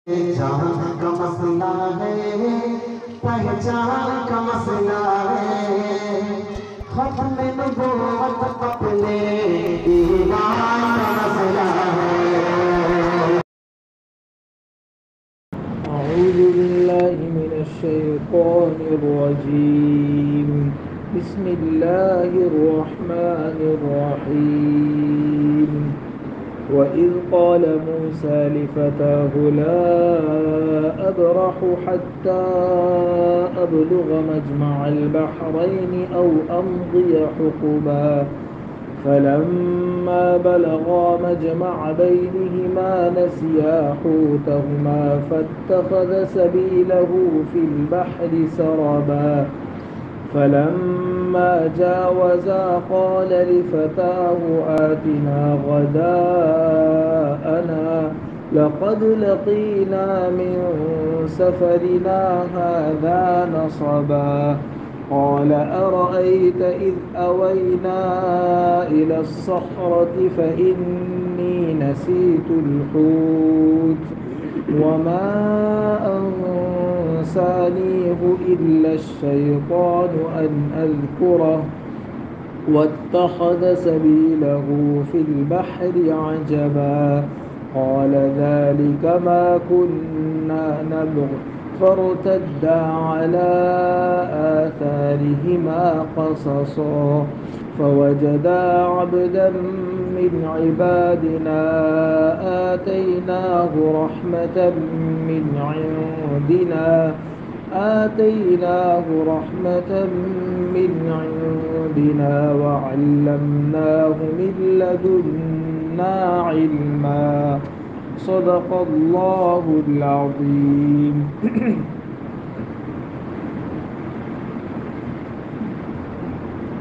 جان کا مسئلہ ہے، پہچان کا مسئلہ ہے، ختم نبوت اپنے ایمان کا مسئلہ ہے۔ اعوذ باللہ من الشیطان الرجیم، بسم اللہ الرحمن الرحیم۔ وَإِذْ قَالَ مُوسَى لِفَتَاهُ لَا أَبْرَحُ حَتَّى أَبْلُغَ مَجْمَعَ الْبَحْرَيْنِ أَوْ أَمْضِيَ حُقُبًا فَلَمَّا بَلَغَا مَجْمَعَ بَيْنِهِمَا نَسِيَا حُوتَهُمَا فَاتَّخَذَ سَبِيلَهُ فِي الْبَحْرِ سَرَبًا فَلَمَّا جَاوَزَا قَالَ لِفَتَاهُ آتِنَا غَدَاءَنَا لَقَدْ لَقِينَا مِنْ سَفَرِنَا هَذَا نَصَبًا قَالَ أَرَأَيْتَ إِذْ أَوَيْنَا إِلَى الصَّخْرَةِ فَإِنِّي نَسِيتُ الْحُوتَ وَمَا أَنسَانِيهُ إِلَّا الشَّيْطَانُ أَنْ أَذْكُرَهُ وَاتَّخَذَ سَبِيلَهُ فِي الْبَحْرِ عَجَبًا قَالَ ذَلِكَ مَا كُنَّا نَبْغِ فَارْتَدَّا عَلَى آثَارِهِمَا قَصَصًا فَوَجَدَا عَبْدًا مِّنْ عِبَادِنَا آتَيْنَاهُ رَحْمَةً مِّنْ عِندِنَا وَعَلَّمْنَاهُ مِن لَّدُنَّا عِلْمًا صدق اللہ العظیم۔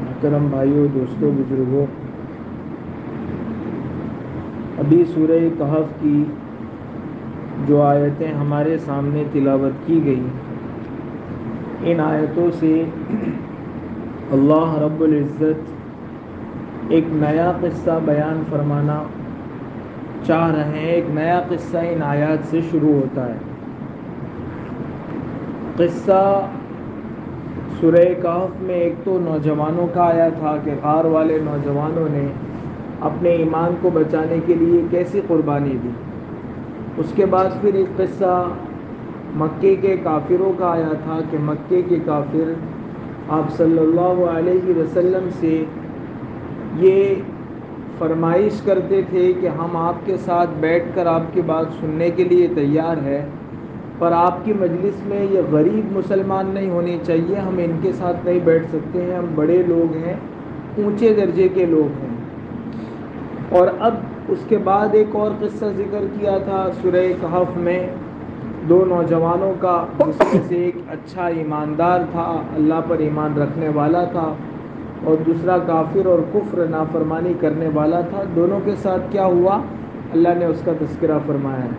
محترم بھائیوں، دوستوں، بزرگوں، ابھی سورہ کہف کی جو آیتیں ہمارے سامنے تلاوت کی گئی، ان آیتوں سے اللہ رب العزت ایک نیا قصہ بیان فرمانا چاہ رہے ہیں۔ ایک نیا قصہ ان آیات سے شروع ہوتا ہے۔ قصہ سورہ کہف میں ایک تو نوجوانوں کا آیا تھا کہ غار والے نوجوانوں نے اپنے ایمان کو بچانے کے لیے کیسی قربانی دی۔ اس کے بعد پھر ایک قصہ مکے کے کافروں کا آیا تھا کہ مکے کے کافر آپ صلی اللہ علیہ وسلم سے یہ فرمائش کرتے تھے کہ ہم آپ کے ساتھ بیٹھ کر آپ کی بات سننے کے لیے تیار ہے، پر آپ کی مجلس میں یہ غریب مسلمان نہیں ہونے چاہیے، ہم ان کے ساتھ نہیں بیٹھ سکتے ہیں، ہم بڑے لوگ ہیں، اونچے درجے کے لوگ ہیں۔ اور اب اس کے بعد ایک اور قصہ ذکر کیا تھا سورہ کہف میں، دو نوجوانوں کا، جس میں سے ایک اچھا ایماندار تھا، اللہ پر ایمان رکھنے والا تھا، اور دوسرا کافر اور کفر نافرمانی کرنے والا تھا۔ دونوں کے ساتھ کیا ہوا، اللہ نے اس کا تذکرہ فرمایا ہے۔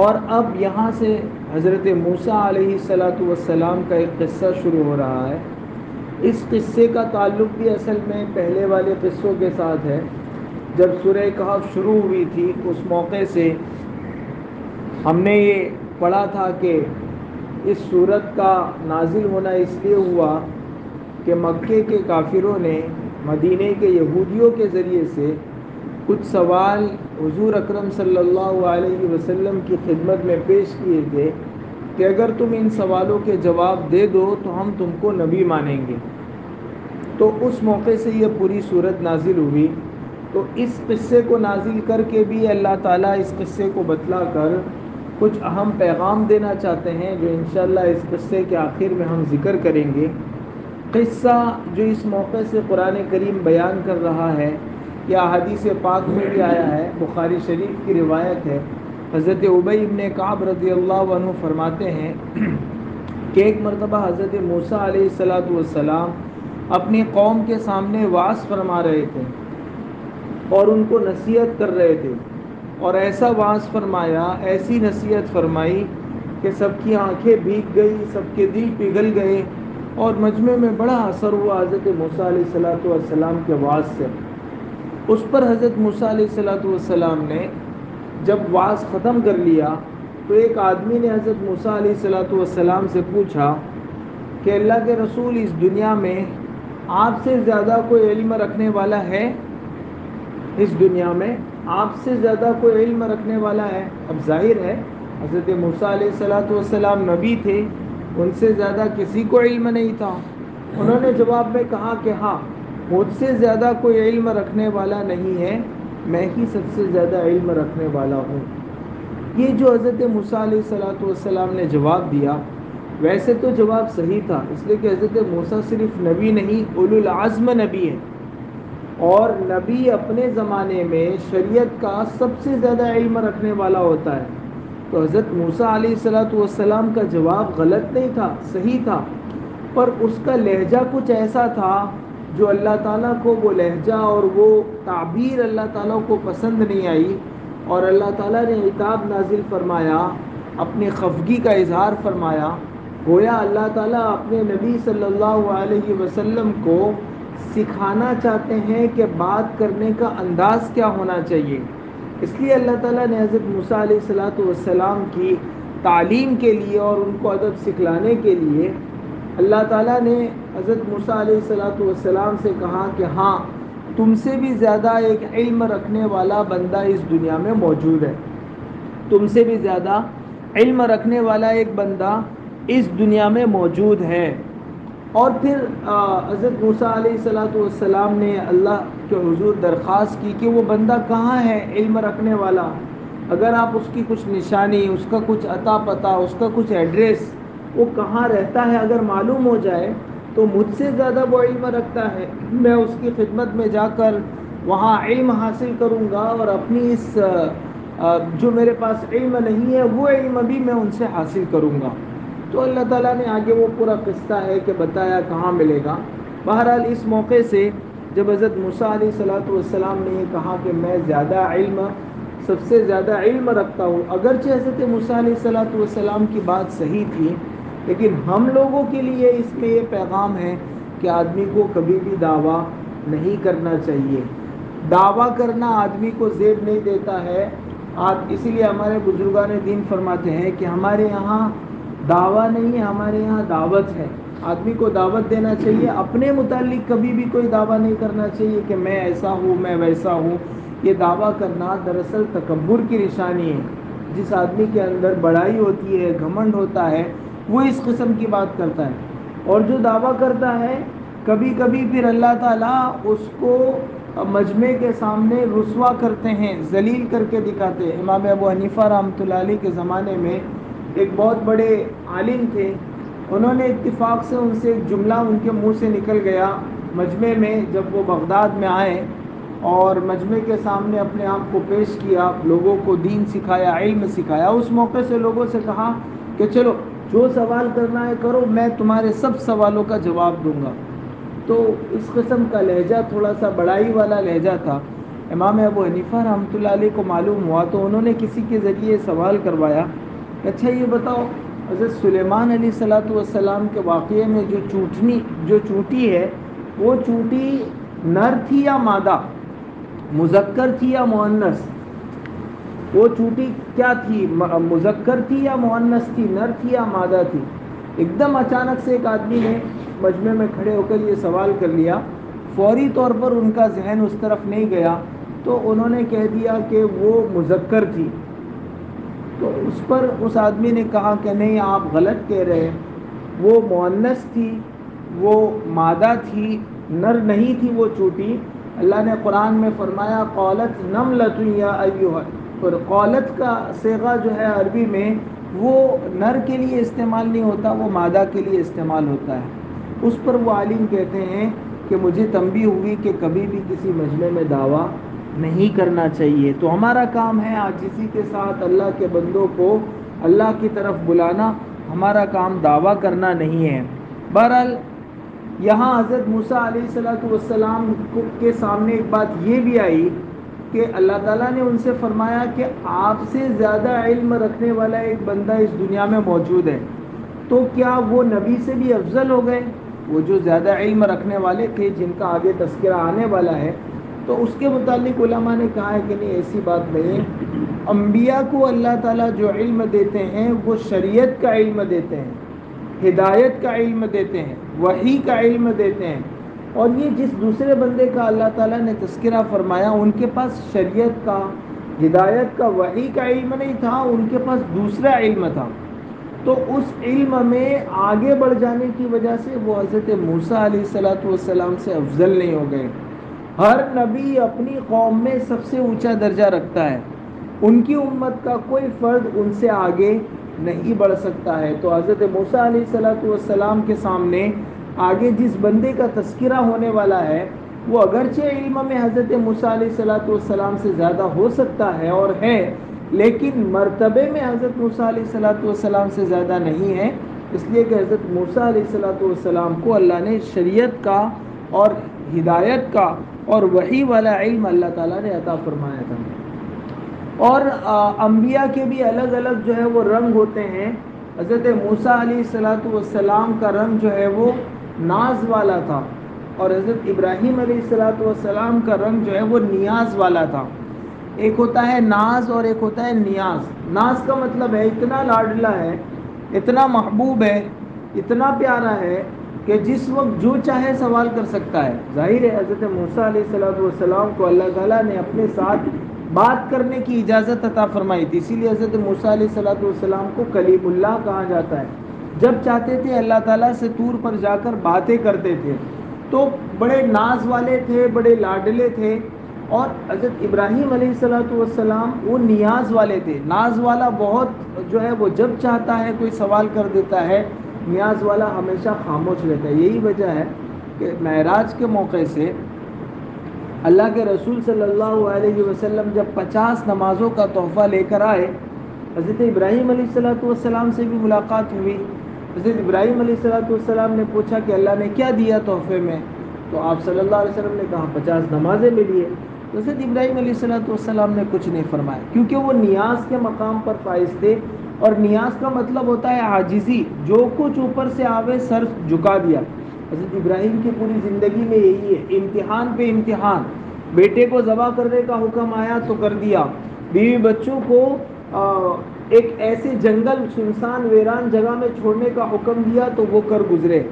اور اب یہاں سے حضرت موسیٰ علیہ السلام کا ایک قصہ شروع ہو رہا ہے۔ اس قصے کا تعلق بھی اصل میں پہلے والے قصوں کے ساتھ ہے۔ جب سورہ کہف شروع ہوئی تھی اس موقع سے ہم نے یہ پڑھا تھا کہ اس سورت کا نازل ہونا اس لیے ہوا کہ مکے کے کافروں نے مدینے کے یہودیوں کے ذریعے سے کچھ سوال حضور اکرم صلی اللہ علیہ وسلم کی خدمت میں پیش کیے تھے کہ اگر تم ان سوالوں کے جواب دے دو تو ہم تم کو نبی مانیں گے۔ تو اس موقع سے یہ پوری سورت نازل ہوئی۔ تو اس قصے کو نازل کر کے بھی اللہ تعالیٰ اس قصے کو بتلا کر کچھ اہم پیغام دینا چاہتے ہیں، جو انشاءاللہ اس قصے کے آخر میں ہم ذکر کریں گے۔ قصہ جو اس موقع سے قرآن کریم بیان کر رہا ہے، یہ احادیث پاک میں بھی آیا ہے، بخاری شریف کی روایت ہے۔ حضرت ابی بن کعب رضی اللہ عنہ فرماتے ہیں کہ ایک مرتبہ حضرت موسیٰ علیہ السلام اپنی قوم کے سامنے وعظ فرما رہے تھے اور ان کو نصیحت کر رہے تھے، اور ایسا وعظ فرمایا، ایسی نصیحت فرمائی کہ سب کی آنکھیں بھیگ گئی، سب کے دل پگھل گئے، اور مجمع میں بڑا اثر ہوا حضرت موسیٰ علیہ السلام کے وعظ سے۔ اس پر حضرت موسیٰ علیہ السلام نے جب وعظ ختم کر لیا تو ایک آدمی نے حضرت موسیٰ علیہ السلام سے پوچھا کہ اللہ کے رسول، اس دنیا میں آپ سے زیادہ کوئی علم رکھنے والا ہے؟ اس دنیا میں آپ سے زیادہ کوئی علم رکھنے والا ہے؟ اب ظاہر ہے حضرت موسیٰ علیہ السلام نبی تھے، ان سے زیادہ کسی کو علم نہیں تھا۔ انہوں نے جواب میں کہا کہ ہاں، مجھ سے زیادہ کوئی علم رکھنے والا نہیں ہے، میں ہی سب سے زیادہ علم رکھنے والا ہوں۔ یہ جو حضرت موسیٰ علیہ السلام نے جواب دیا، ویسے تو جواب صحیح تھا، اس لیے کہ حضرت موسیٰ صرف نبی نہیں، اولو العزم نبی ہے، اور نبی اپنے زمانے میں شریعت کا سب سے زیادہ علم رکھنے والا ہوتا ہے۔ تو حضرت موسیٰ علیہ السلام کا جواب غلط نہیں تھا، صحیح تھا، پر اس کا لہجہ کچھ ایسا تھا جو اللہ تعالیٰ کو وہ لہجہ اور وہ تعبیر اللہ تعالیٰ کو پسند نہیں آئی، اور اللہ تعالیٰ نے عتاب نازل فرمایا، اپنی خفگی کا اظہار فرمایا۔ گویا اللہ تعالیٰ اپنے نبی صلی اللہ علیہ وسلم کو سکھانا چاہتے ہیں کہ بات کرنے کا انداز کیا ہونا چاہیے۔ اس لیے اللہ تعالیٰ نے حضرت موسیٰ علیہ السلام کی تعلیم کے لیے اور ان کو ادب سکھلانے کے لیے اللہ تعالیٰ نے حضرت موسیٰ علیہ السلام سے کہا کہ ہاں، تم سے بھی زیادہ ایک علم رکھنے والا بندہ اس دنیا میں موجود ہے، تم سے بھی زیادہ علم رکھنے والا ایک بندہ اس دنیا میں موجود ہے۔ اور پھر حضرت موسیٰ علیہ السلام نے اللہ کے حضور درخواست کی کہ وہ بندہ کہاں ہے علم رکھنے والا، اگر آپ اس کی کچھ نشانی، اس کا کچھ عطا پتہ، اس کا کچھ ایڈریس، وہ کہاں رہتا ہے اگر معلوم ہو جائے تو مجھ سے زیادہ وہ علم رکھتا ہے، میں اس کی خدمت میں جا کر وہاں علم حاصل کروں گا، اور اپنی اس جو میرے پاس علم نہیں ہے وہ علم بھی میں ان سے حاصل کروں گا۔ تو اللہ تعالیٰ نے آگے وہ پورا قصہ ہے کہ بتایا کہاں ملے گا۔ بہرحال اس موقع سے جب حضرت موسیٰ علیہ السلام نے یہ کہا کہ میں زیادہ علم، سب سے زیادہ علم رکھتا ہوں، اگرچہ حضرت موسیٰ علیہ السلام کی بات صحیح تھی، لیکن ہم لوگوں کے لیے اس میں یہ پیغام ہے کہ آدمی کو کبھی بھی دعویٰ نہیں کرنا چاہیے۔ دعویٰ کرنا آدمی کو زیب نہیں دیتا ہے۔ اسی لیے ہمارے بزرگان دین فرماتے ہیں کہ ہمارے یہاں دعویٰ نہیں ہے، ہمارے یہاں دعوت ہے۔ آدمی کو دعوت دینا چاہیے، اپنے متعلق کبھی بھی کوئی دعویٰ نہیں کرنا چاہیے کہ میں ایسا ہوں، میں ویسا ہوں۔ یہ دعویٰ کرنا دراصل تکبر کی نشانی ہے۔ جس آدمی کے اندر بڑائی ہوتی ہے، گھمنڈ ہوتا ہے، وہ اس قسم کی بات کرتا ہے، اور جو دعویٰ کرتا ہے کبھی کبھی پھر اللہ تعالیٰ اس کو مجمع کے سامنے رسوا کرتے ہیں، ذلیل کر کے دکھاتے ہیں۔ امام ابو حنیفہ رحمۃ اللہ علیہ کے زمانے میں ایک بہت بڑے عالم تھے، انہوں نے اتفاق سے ان سے ایک جملہ ان کے منہ سے نکل گیا مجمع میں، جب وہ بغداد میں آئے اور مجمع کے سامنے اپنے آپ کو پیش کیا، لوگوں کو دین سکھایا، علم سکھایا۔ اس موقع سے لوگوں سے کہا کہ چلو جو سوال کرنا ہے کرو، میں تمہارے سب سوالوں کا جواب دوں گا۔ تو اس قسم کا لہجہ تھوڑا سا بڑائی والا لہجہ تھا۔ امام ابو حنیفہ رحمۃ اللہ علیہ کو معلوم ہوا تو انہوں نے کسی کے ذریعے سوال کروایا، اچھا یہ بتاؤ، حضرت سلیمان علیہ السلام کے واقعے میں جو چونٹی ہے، وہ چونٹی نر تھی یا مادہ، مذکر تھی یا مؤنث؟ وہ چونٹی کیا تھی، مذکر تھی یا مؤنث تھی، نر تھی یا مادہ تھی؟ ایک دم اچانک سے ایک آدمی نے مجمع میں کھڑے ہو کر یہ سوال کر لیا، فوری طور پر ان کا ذہن اس طرف نہیں گیا، تو انہوں نے کہہ دیا کہ وہ مذکر تھی۔ تو اس پر اس آدمی نے کہا کہ نہیں، آپ غلط کہہ رہے ہیں، وہ مؤنث تھی، وہ مادہ تھی، نر نہیں تھی وہ چونٹی۔ اللہ نے قرآن میں فرمایا قالت نملۃ یا ایھا، اور قالت کا صیغہ جو ہے عربی میں وہ نر کے لیے استعمال نہیں ہوتا، وہ مادہ کے لیے استعمال ہوتا ہے۔ اس پر وہ عالم کہتے ہیں کہ مجھے تنبیہ ہوئی کہ کبھی بھی کسی مجمع میں دعویٰ نہیں کرنا چاہیے۔ تو ہمارا کام ہے عاجزی کے ساتھ اللہ کے بندوں کو اللہ کی طرف بلانا، ہمارا کام دعویٰ کرنا نہیں ہے۔ بہرحال یہاں حضرت موسیٰ علیہ السلام کے سامنے ایک بات یہ بھی آئی کہ اللہ تعالیٰ نے ان سے فرمایا کہ آپ سے زیادہ علم رکھنے والا ایک بندہ اس دنیا میں موجود ہے، تو کیا وہ نبی سے بھی افضل ہو گئے؟ وہ جو زیادہ علم رکھنے والے تھے، جن کا آگے تذکرہ آنے والا ہے، تو اس کے متعلق علماء نے کہا ہے کہ نہیں، ایسی بات نہیں ہے. انبیاء کو اللہ تعالیٰ جو علم دیتے ہیں وہ شریعت کا علم دیتے ہیں، ہدایت کا علم دیتے ہیں، وحی کا علم دیتے ہیں. اور یہ جس دوسرے بندے کا اللہ تعالیٰ نے تذکرہ فرمایا ان کے پاس شریعت کا، ہدایت کا، وحی کا علم نہیں تھا، ان کے پاس دوسرا علم تھا. تو اس علم میں آگے بڑھ جانے کی وجہ سے وہ حضرت موسیٰ علیہ السلام سے افضل نہیں ہو گئے. ہر نبی اپنی قوم میں سب سے اونچا درجہ رکھتا ہے، ان کی امت کا کوئی فرد ان سے آگے نہیں بڑھ سکتا ہے. تو حضرت موسیٰ علیہ السلام کے سامنے آگے جس بندے کا تذکرہ ہونے والا ہے وہ اگرچہ علم میں حضرت موسیٰ علیہ السلام سے زیادہ ہو سکتا ہے اور ہے، لیکن مرتبے میں حضرت موسیٰ علیہ السلام سے زیادہ نہیں ہے، اس لیے کہ حضرت موسیٰ علیہ السلام کو اللہ نے شریعت کا اور ہدایت کا اور وحی والا علم اللہ تعالیٰ نے عطا فرمایا تھا. اور انبیاء کے بھی الگ الگ جو ہے وہ رنگ ہوتے ہیں. حضرت موسیٰ علیہ السلام کا رنگ جو ہے وہ ناز والا تھا، اور حضرت ابراہیم علیہ السلام کا رنگ جو ہے وہ نیاز والا تھا. ایک ہوتا ہے ناز اور ایک ہوتا ہے نیاز. ناز کا مطلب ہے اتنا لاڈلا ہے، اتنا محبوب ہے، اتنا پیارا ہے کہ جس وقت جو چاہے سوال کر سکتا ہے. ظاہر ہے حضرت موسیٰ علیہ السلام کو اللہ تعالیٰ نے اپنے ساتھ بات کرنے کی اجازت عطا فرمائی تھی، اسی لیے حضرت موسیٰ علیہ السلام کو کلیم اللہ کہا جاتا ہے. جب چاہتے تھے اللہ تعالیٰ سے طور پر جا کر باتیں کرتے تھے. تو بڑے ناز والے تھے، بڑے لاڈلے تھے. اور حضرت ابراہیم علیہ السلام وہ نیاز والے تھے. ناز والا بہت جو ہے وہ جب چاہتا ہے کوئی سوال کر دیتا ہے، نیاز والا ہمیشہ خاموش رہتا ہے. یہی وجہ ہے کہ معراج کے موقع سے اللہ کے رسول صلی اللہ علیہ وسلم جب 50 نمازوں کا تحفہ لے کر آئے، حضرت ابراہیم علیہ السلام سے بھی ملاقات ہوئی. حضرت ابراہیم علیہ السلام نے پوچھا کہ اللہ نے کیا دیا تحفے میں؟ تو آپ صلی اللہ علیہ وسلم نے کہا 50 نمازیں ملی ہے. حضرت ابراہیم علیہ السلام نے کچھ نہیں فرمایا، کیونکہ وہ نیاز کے مقام پر فائز تھے. اور نیاز کا مطلب ہوتا ہے عاجزی، جو کچھ اوپر سے آوے سر جھکا دیا. حضرت ابراہیم کی پوری زندگی میں یہی ہے، امتحان پہ امتحان. بیٹے کو ذبح کرنے کا حکم آیا تو کر دیا، بیوی بچوں کو ایک ایسے جنگل سنسان ویران جگہ میں چھوڑنے کا حکم دیا تو وہ کر گزرے.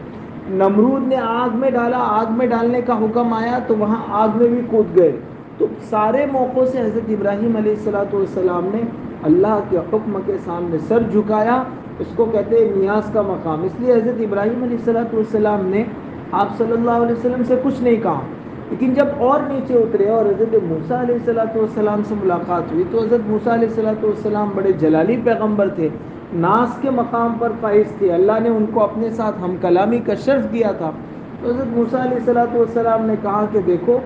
نمرود نے آگ میں ڈالا، آگ میں ڈالنے کا حکم آیا تو وہاں آگ میں بھی کود گئے. تو سارے موقعوں سے حضرت ابراہیم علیہ السلام نے اللہ کے حکم کے سامنے سر جھکایا. اس کو کہتے ہیں نیاز کا مقام. اس لیے حضرت ابراہیم علیہ السلام نے آپ صلی اللہ علیہ وسلم سے کچھ نہیں کہا. لیکن جب اور نیچے اترے اور حضرت موسیٰ علیہ السلام سے ملاقات ہوئی تو حضرت موسیٰ علیہ السلام بڑے جلالی پیغمبر تھے، ناز کے مقام پر فائز تھے. اللہ نے ان کو اپنے ساتھ ہم کلامی کا شرف دیا تھا. تو حضرت موسیٰ علیہ السلام نے کہا کہ دیکھو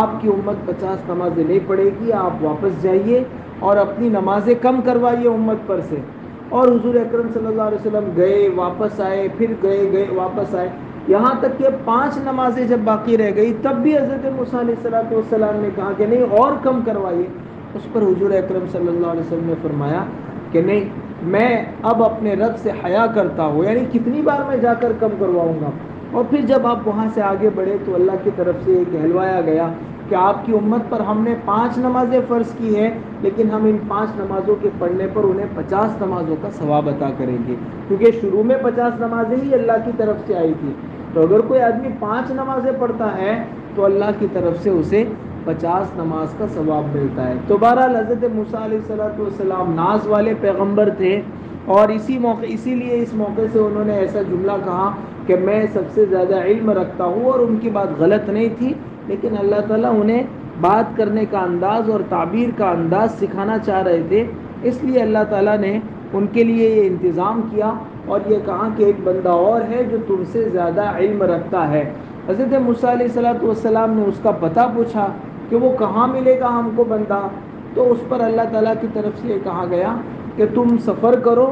آپ کی امت 50 نمازیں نہیں پڑھے گی، آپ واپس جائیے اور اپنی نمازیں کم کروائیے امت پر سے. اور حضور اکرم صلی اللہ علیہ وسلم گئے، واپس آئے، پھر گئے واپس آئے، یہاں تک کہ 5 نمازیں جب باقی رہ گئی تب بھی حضرت موسیٰ علیہ السلام نے کہا کہ نہیں اور کم کروائیے. اس پر حضور اکرم صلی اللہ علیہ وسلم نے فرمایا کہ نہیں، میں اب اپنے رب سے حیا کرتا ہوں، یعنی کتنی بار میں جا کر کم کرواؤں گا. اور پھر جب آپ وہاں سے آگے بڑھے تو اللہ کی طرف سے یہ کہلوایا گیا کہ آپ کی امت پر ہم نے 5 نمازیں فرض کی ہیں، لیکن ہم ان 5 نمازوں کے پڑھنے پر انہیں 50 نمازوں کا ثواب عطا کریں گے، کیونکہ شروع میں 50 نمازیں ہی اللہ کی طرف سے آئی تھی. تو اگر کوئی آدمی 5 نمازیں پڑھتا ہے تو اللہ کی طرف سے اسے 50 نماز کا ثواب ملتا ہے. تو بہرحال حضرت موسیٰ علیہ السلام ناز والے پیغمبر تھے، اور اسی لیے اس موقع سے انہوں نے ایسا جملہ کہا کہ میں سب سے زیادہ علم رکھتا ہوں. اور ان کی بات غلط نہیں تھی، لیکن اللہ تعالیٰ انہیں بات کرنے کا انداز اور تعبیر کا انداز سکھانا چاہ رہے تھے. اس لیے اللہ تعالیٰ نے ان کے لیے یہ انتظام کیا اور یہ کہا کہ ایک بندہ اور ہے جو تم سے زیادہ علم رکھتا ہے. حضرت موسیٰ علیہ السلام نے اس کا پتہ پوچھا کہ وہ کہاں ملے گا ہم کو بندہ. تو اس پر اللہ تعالیٰ کی طرف سے یہ کہا گیا کہ تم سفر کرو.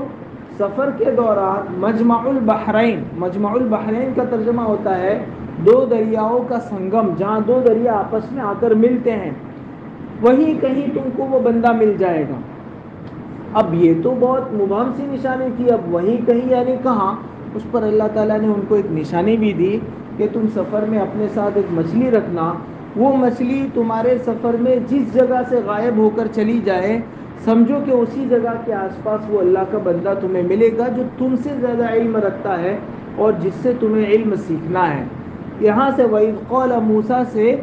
سفر کے دوران مجمع البحرین کا ترجمہ ہوتا ہے 2 دریاؤں کا سنگم، جہاں 2 دریا آپس میں آ کر ملتے ہیں، وہیں کہیں تم کو وہ بندہ مل جائے گا. اب یہ تو بہت مبہم سی نشانی تھی، اب وہیں کہیں یعنی کہاں؟ اس پر اللہ تعالیٰ نے ان کو ایک نشانی بھی دی کہ تم سفر میں اپنے ساتھ ایک مچھلی رکھنا، وہ مچھلی تمہارے سفر میں جس جگہ سے غائب ہو کر چلی جائے سمجھو کہ اسی جگہ کے آس پاس وہ اللہ کا بندہ تمہیں ملے گا جو تم سے زیادہ علم رکھتا ہے اور جس سے تمہیں علم سیکھنا ہے۔ یہاں سے وَإِذْ قَالَ موسیٰ سے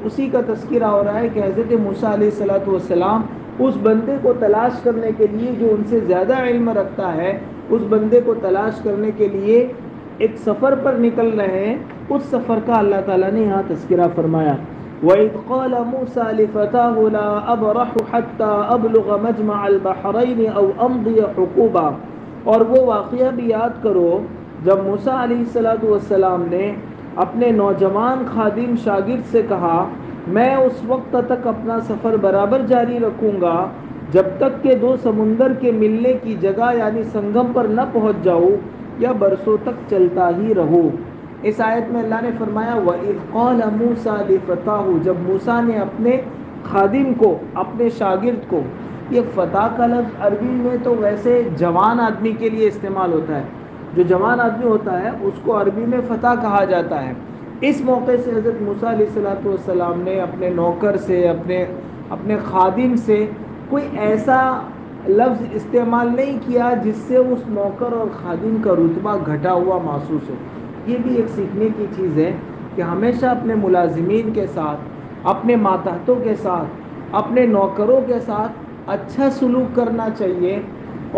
اسی کا تذکرہ ہو رہا ہے کہ حضرت موسیٰ علیہ السلام اس بندے کو تلاش کرنے کے لیے جو ان سے زیادہ علم رکھتا ہے، اس بندے کو تلاش کرنے کے لیے ایک سفر پر نکل رہے ہیں۔ اس سفر کا اللہ تعالیٰ نے یہاں تذکرہ فرمایا۔ وَإِذْ قَالَ مُوسَىٰ لِفَتَاهُ لَا أَبْرَحُ حَتَّىٰ أَبْلُغَ مَجْمَعَ الْبَحْرَيْنِ أَوْ أَمْضِيَ حُقُوبًا، اور وہ واقعہ بھی یاد کرو جب موسیٰ علیہ السلام نے اپنے نوجوان خادم شاگرد سے کہا میں اس وقت تک اپنا سفر برابر جاری رکھوں گا جب تک کہ دو سمندر کے ملنے کی جگہ یعنی سنگم پر نہ پہنچ جاؤ یا برسوں تک چلتا ہی رہو۔ اس آیت میں اللہ نے فرمایا وَإِذْ قَالَ مُوسَىٰ لِفَتَاهُ، جب موسیٰ نے اپنے خادم کو، اپنے شاگرد کو، یہ فتح کا لفظ عربی میں تو ویسے جوان آدمی کے لیے استعمال ہوتا ہے، جو جوان آدمی ہوتا ہے اس کو عربی میں فتح کہا جاتا ہے۔ اس موقع سے حضرت موسیٰ علیہ السلام نے اپنے نوکر سے، اپنے خادم سے کوئی ایسا لفظ استعمال نہیں کیا جس سے اس نوکر اور خادم کا رتبہ گھٹا ہوا محسوس ہو۔ یہ بھی ایک سیکھنے کی چیز ہے کہ ہمیشہ اپنے ملازمین کے ساتھ، اپنے ماتحتوں کے ساتھ، اپنے نوکروں کے ساتھ اچھا سلوک کرنا چاہیے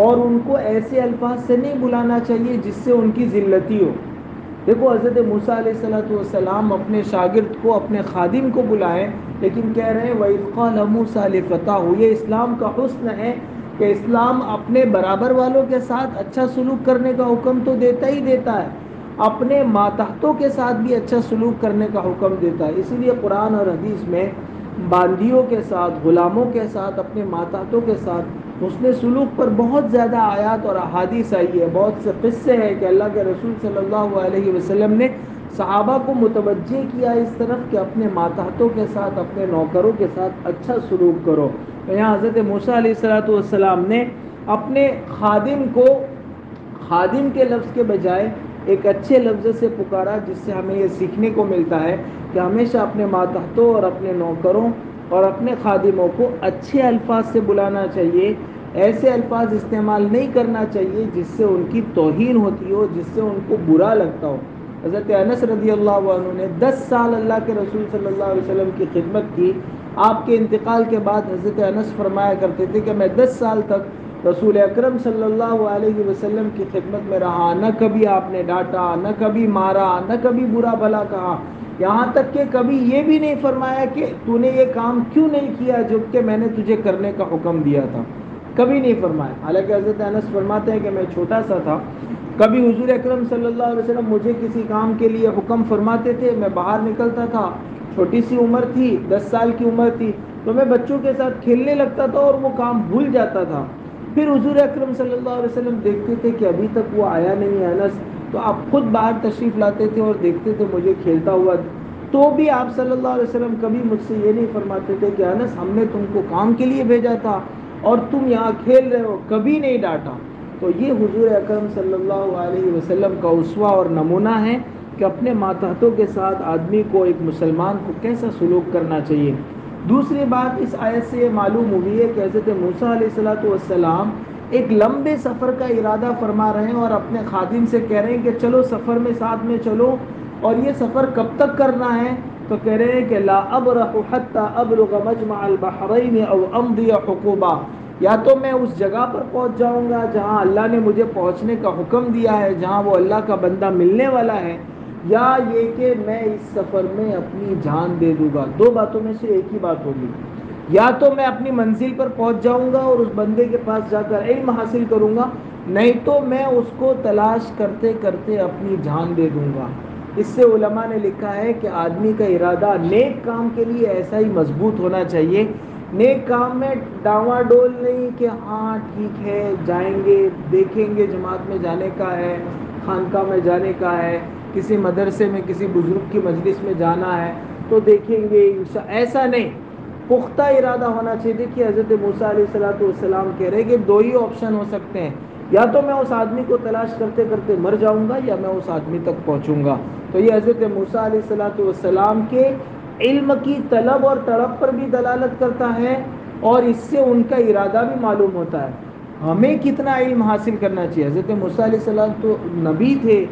اور ان کو ایسے الفاظ سے نہیں بلانا چاہیے جس سے ان کی ذلتی ہو۔ دیکھو حضرت موسیٰ علیہ السلام اپنے شاگرد کو، اپنے خادم کو بلائیں، لیکن کہہ رہے ہیں وَإِذْ قَالَ مُوسَىٰ لِفَتَاهُ۔ یہ اسلام کا حسن ہے کہ اسلام اپنے برابر والوں کے ساتھ اچھا سلوک کرنے کا حکم تو دیتا ہی دیتا ہے، اپنے ماتحتوں کے ساتھ بھی اچھا سلوک کرنے کا حکم دیتا ہے۔ اسی لیے قرآن اور حدیث میں باندیوں کے ساتھ، غلاموں کے ساتھ، اپنے ماتحتوں کے ساتھ حسن سلوک پر بہت زیادہ آیات اور احادیث آئی ہے، بہت سے قصے ہیں کہ اللہ کے رسول صلی اللہ علیہ وسلم نے صحابہ کو متوجہ کیا اس طرف کہ اپنے ماتحتوں کے ساتھ، اپنے نوکروں کے ساتھ اچھا سلوک کرو۔ یہاں حضرت موسیٰ علیہ السلام نے اپنے خادم کو خادم کے لفظ کے بجائے ایک اچھے لفظ سے پکارا، جس سے ہمیں یہ سیکھنے کو ملتا ہے کہ ہمیشہ اپنے ماتحتوں اور اپنے نوکروں اور اپنے خادموں کو اچھے الفاظ سے بلانا چاہیے، ایسے الفاظ استعمال نہیں کرنا چاہیے جس سے ان کی توہین ہوتی ہو، جس سے ان کو برا لگتا ہو۔ حضرت انس رضی اللہ عنہ نے 10 سال اللہ کے رسول صلی اللہ علیہ وسلم کی خدمت کی۔ آپ کے انتقال کے بعد حضرت انس فرمایا کرتے تھے کہ میں 10 سال تک رسول اکرم صلی اللہ علیہ وسلم کی خدمت میں رہا، نہ کبھی آپ نے ڈانٹا، نہ کبھی مارا، نہ کبھی برا بھلا کہا، یہاں تک کہ کبھی یہ بھی نہیں فرمایا کہ تو نے یہ کام کیوں نہیں کیا جبکہ میں نے تجھے کرنے کا حکم دیا تھا، کبھی نہیں فرمایا۔ حالانکہ حضرت انس فرماتے ہیں کہ میں چھوٹا سا تھا، کبھی حضور اکرم صلی اللہ علیہ وسلم مجھے کسی کام کے لیے حکم فرماتے تھے، میں باہر نکلتا تھا، چھوٹی سی عمر تھی، 10 سال کی عمر تھی، تو میں بچوں کے ساتھ کھیلنے لگتا تھا اور وہ کام بھول جاتا تھا۔ پھر حضور اکرم صلی اللہ علیہ وسلم دیکھتے تھے کہ ابھی تک وہ آیا نہیں ہے انس، تو آپ خود باہر تشریف لاتے تھے اور دیکھتے تھے مجھے کھیلتا ہوا، تو بھی آپ صلی اللہ علیہ وسلم کبھی مجھ سے یہ نہیں فرماتے تھے کہ انس ہم نے تم کو کام کے لیے بھیجا تھا اور تم یہاں کھیل رہے ہو، کبھی نہیں ڈانٹا۔ تو یہ حضور اکرم صلی اللہ علیہ وسلم کا اسوہ اور نمونہ ہے کہ اپنے ماتحتوں کے ساتھ آدمی کو، ایک مسلمان کو کیسا سلوک کرنا چاہیے۔ دوسری بات اس آیت سے یہ معلوم ہوئی ہے کہ حضرت موسیٰ علیہ السلام ایک لمبے سفر کا ارادہ فرما رہے ہیں اور اپنے خادم سے کہہ رہے ہیں کہ چلو سفر میں ساتھ میں چلو، اور یہ سفر کب تک کرنا ہے؟ تو کہہ رہے ہیں کہ لا ابرح حتی ابلغ مجمع البحرین او امضی حقوبا، یا تو میں اس جگہ پر پہنچ جاؤں گا جہاں اللہ نے مجھے پہنچنے کا حکم دیا ہے، جہاں وہ اللہ کا بندہ ملنے والا ہے، یا یہ کہ میں اس سفر میں اپنی جان دے دوں گا۔ دو باتوں میں سے ایک ہی بات ہوگی، یا تو میں اپنی منزل پر پہنچ جاؤں گا اور اس بندے کے پاس جا کر علم حاصل کروں گا، نہیں تو میں اس کو تلاش کرتے کرتے اپنی جان دے دوں گا۔ اس سے علماء نے لکھا ہے کہ آدمی کا ارادہ نیک کام کے لیے ایسا ہی مضبوط ہونا چاہیے، نیک کام میں ڈاواں ڈول نہیں کہ ہاں ٹھیک ہے جائیں گے، دیکھیں گے، جماعت میں جانے کا ہے، خانقاہ میں جانے کا ہے، کسی مدرسے میں کسی بزرگ کی مجلس میں جانا ہے تو دیکھیں گے، ایسا نہیں، پختہ ارادہ ہونا چاہیے۔ دیکھیے حضرت موسیٰ علیہ السلام کہہ رہے کہ دو ہی آپشن ہو سکتے ہیں، یا تو میں اس آدمی کو تلاش کرتے کرتے مر جاؤں گا یا میں اس آدمی تک پہنچوں گا۔ تو یہ حضرت موسیٰ علیہ السلام کے علم کی طلب اور تڑپ پر بھی دلالت کرتا ہے اور اس سے ان کا ارادہ بھی معلوم ہوتا ہے. ہمیں کتنا علم حاصل کرنا چاہیے. حضرت موسیٰ علیہ السلام تو نبی تھے,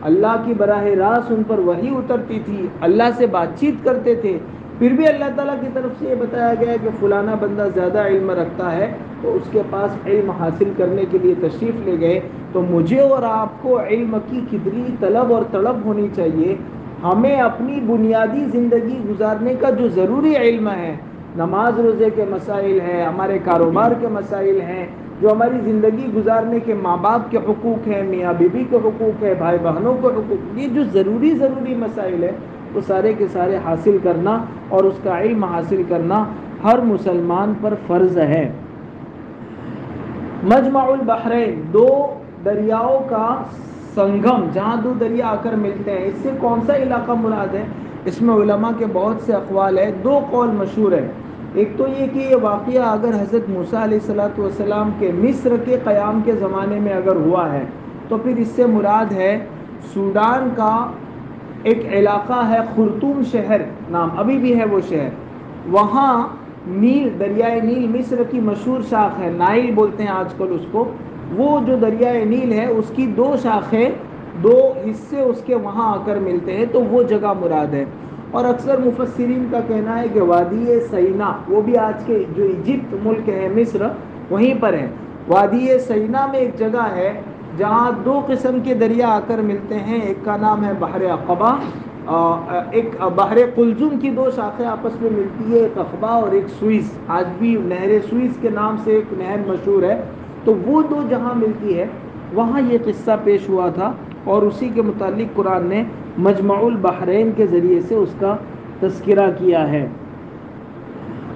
اللہ کی براہ راست ان پر وحی اترتی تھی, اللہ سے بات چیت کرتے تھے, پھر بھی اللہ تعالیٰ کی طرف سے یہ بتایا گیا کہ فلانا بندہ زیادہ علم رکھتا ہے تو اس کے پاس علم حاصل کرنے کے لیے تشریف لے گئے. تو مجھے اور آپ کو علم کی کتنی طلب اور تڑپ ہونی چاہیے. ہمیں اپنی بنیادی زندگی گزارنے کا جو ضروری علم ہے, نماز روزے کے مسائل ہیں, ہمارے کاروبار کے مسائل ہیں, جو ہماری زندگی گزارنے کے ماں باپ کے حقوق ہیں, میاں بیوی کے حقوق ہیں, بھائی بہنوں کے حقوق, یہ جو ضروری مسائل ہیں وہ سارے کے سارے حاصل کرنا اور اس کا علم حاصل کرنا ہر مسلمان پر فرض ہے. مجمع البحرین, دو دریاؤں کا سنگم, جہاں دو دریا آ کر ملتے ہیں, اس سے کون سا علاقہ مراد ہے؟ اس میں علماء کے بہت سے اقوال ہیں. دو قول مشہور ہیں. ایک تو یہ کہ یہ واقعہ اگر حضرت موسیٰ علیہ السلام کے مصر کے قیام کے زمانے میں اگر ہوا ہے تو پھر اس سے مراد ہے سوڈان کا ایک علاقہ ہے, خرطوم شہر نام ابھی بھی ہے وہ شہر, وہاں نیل, دریائے نیل مصر کی مشہور شاخ ہے, نائل بولتے ہیں آج کل اس کو, وہ جو دریائے نیل ہے اس کی دو شاخیں, دو حصے اس کے وہاں آ کر ملتے ہیں, تو وہ جگہ مراد ہے. اور اکثر مفسرین کا کہنا ہے کہ وادی سینا, وہ بھی آج کے جو ایجپٹ ملک ہے مصر وہیں پر ہے, وادی سینا میں ایک جگہ ہے جہاں دو قسم کے دریا آ کر ملتے ہیں. ایک کا نام ہے بحر عقبہ, ایک بحر قلزم کی دو شاخیں آپس میں ملتی ہے, ایک عقبہ اور ایک سوئس, آج بھی نہر سوئس کے نام سے ایک نہر مشہور ہے. تو وہ دو جہاں ملتی ہے وہاں یہ قصہ پیش ہوا تھا, اور اسی کے متعلق قرآن نے مجمع البحرین کے ذریعے سے اس کا تذکرہ کیا ہے.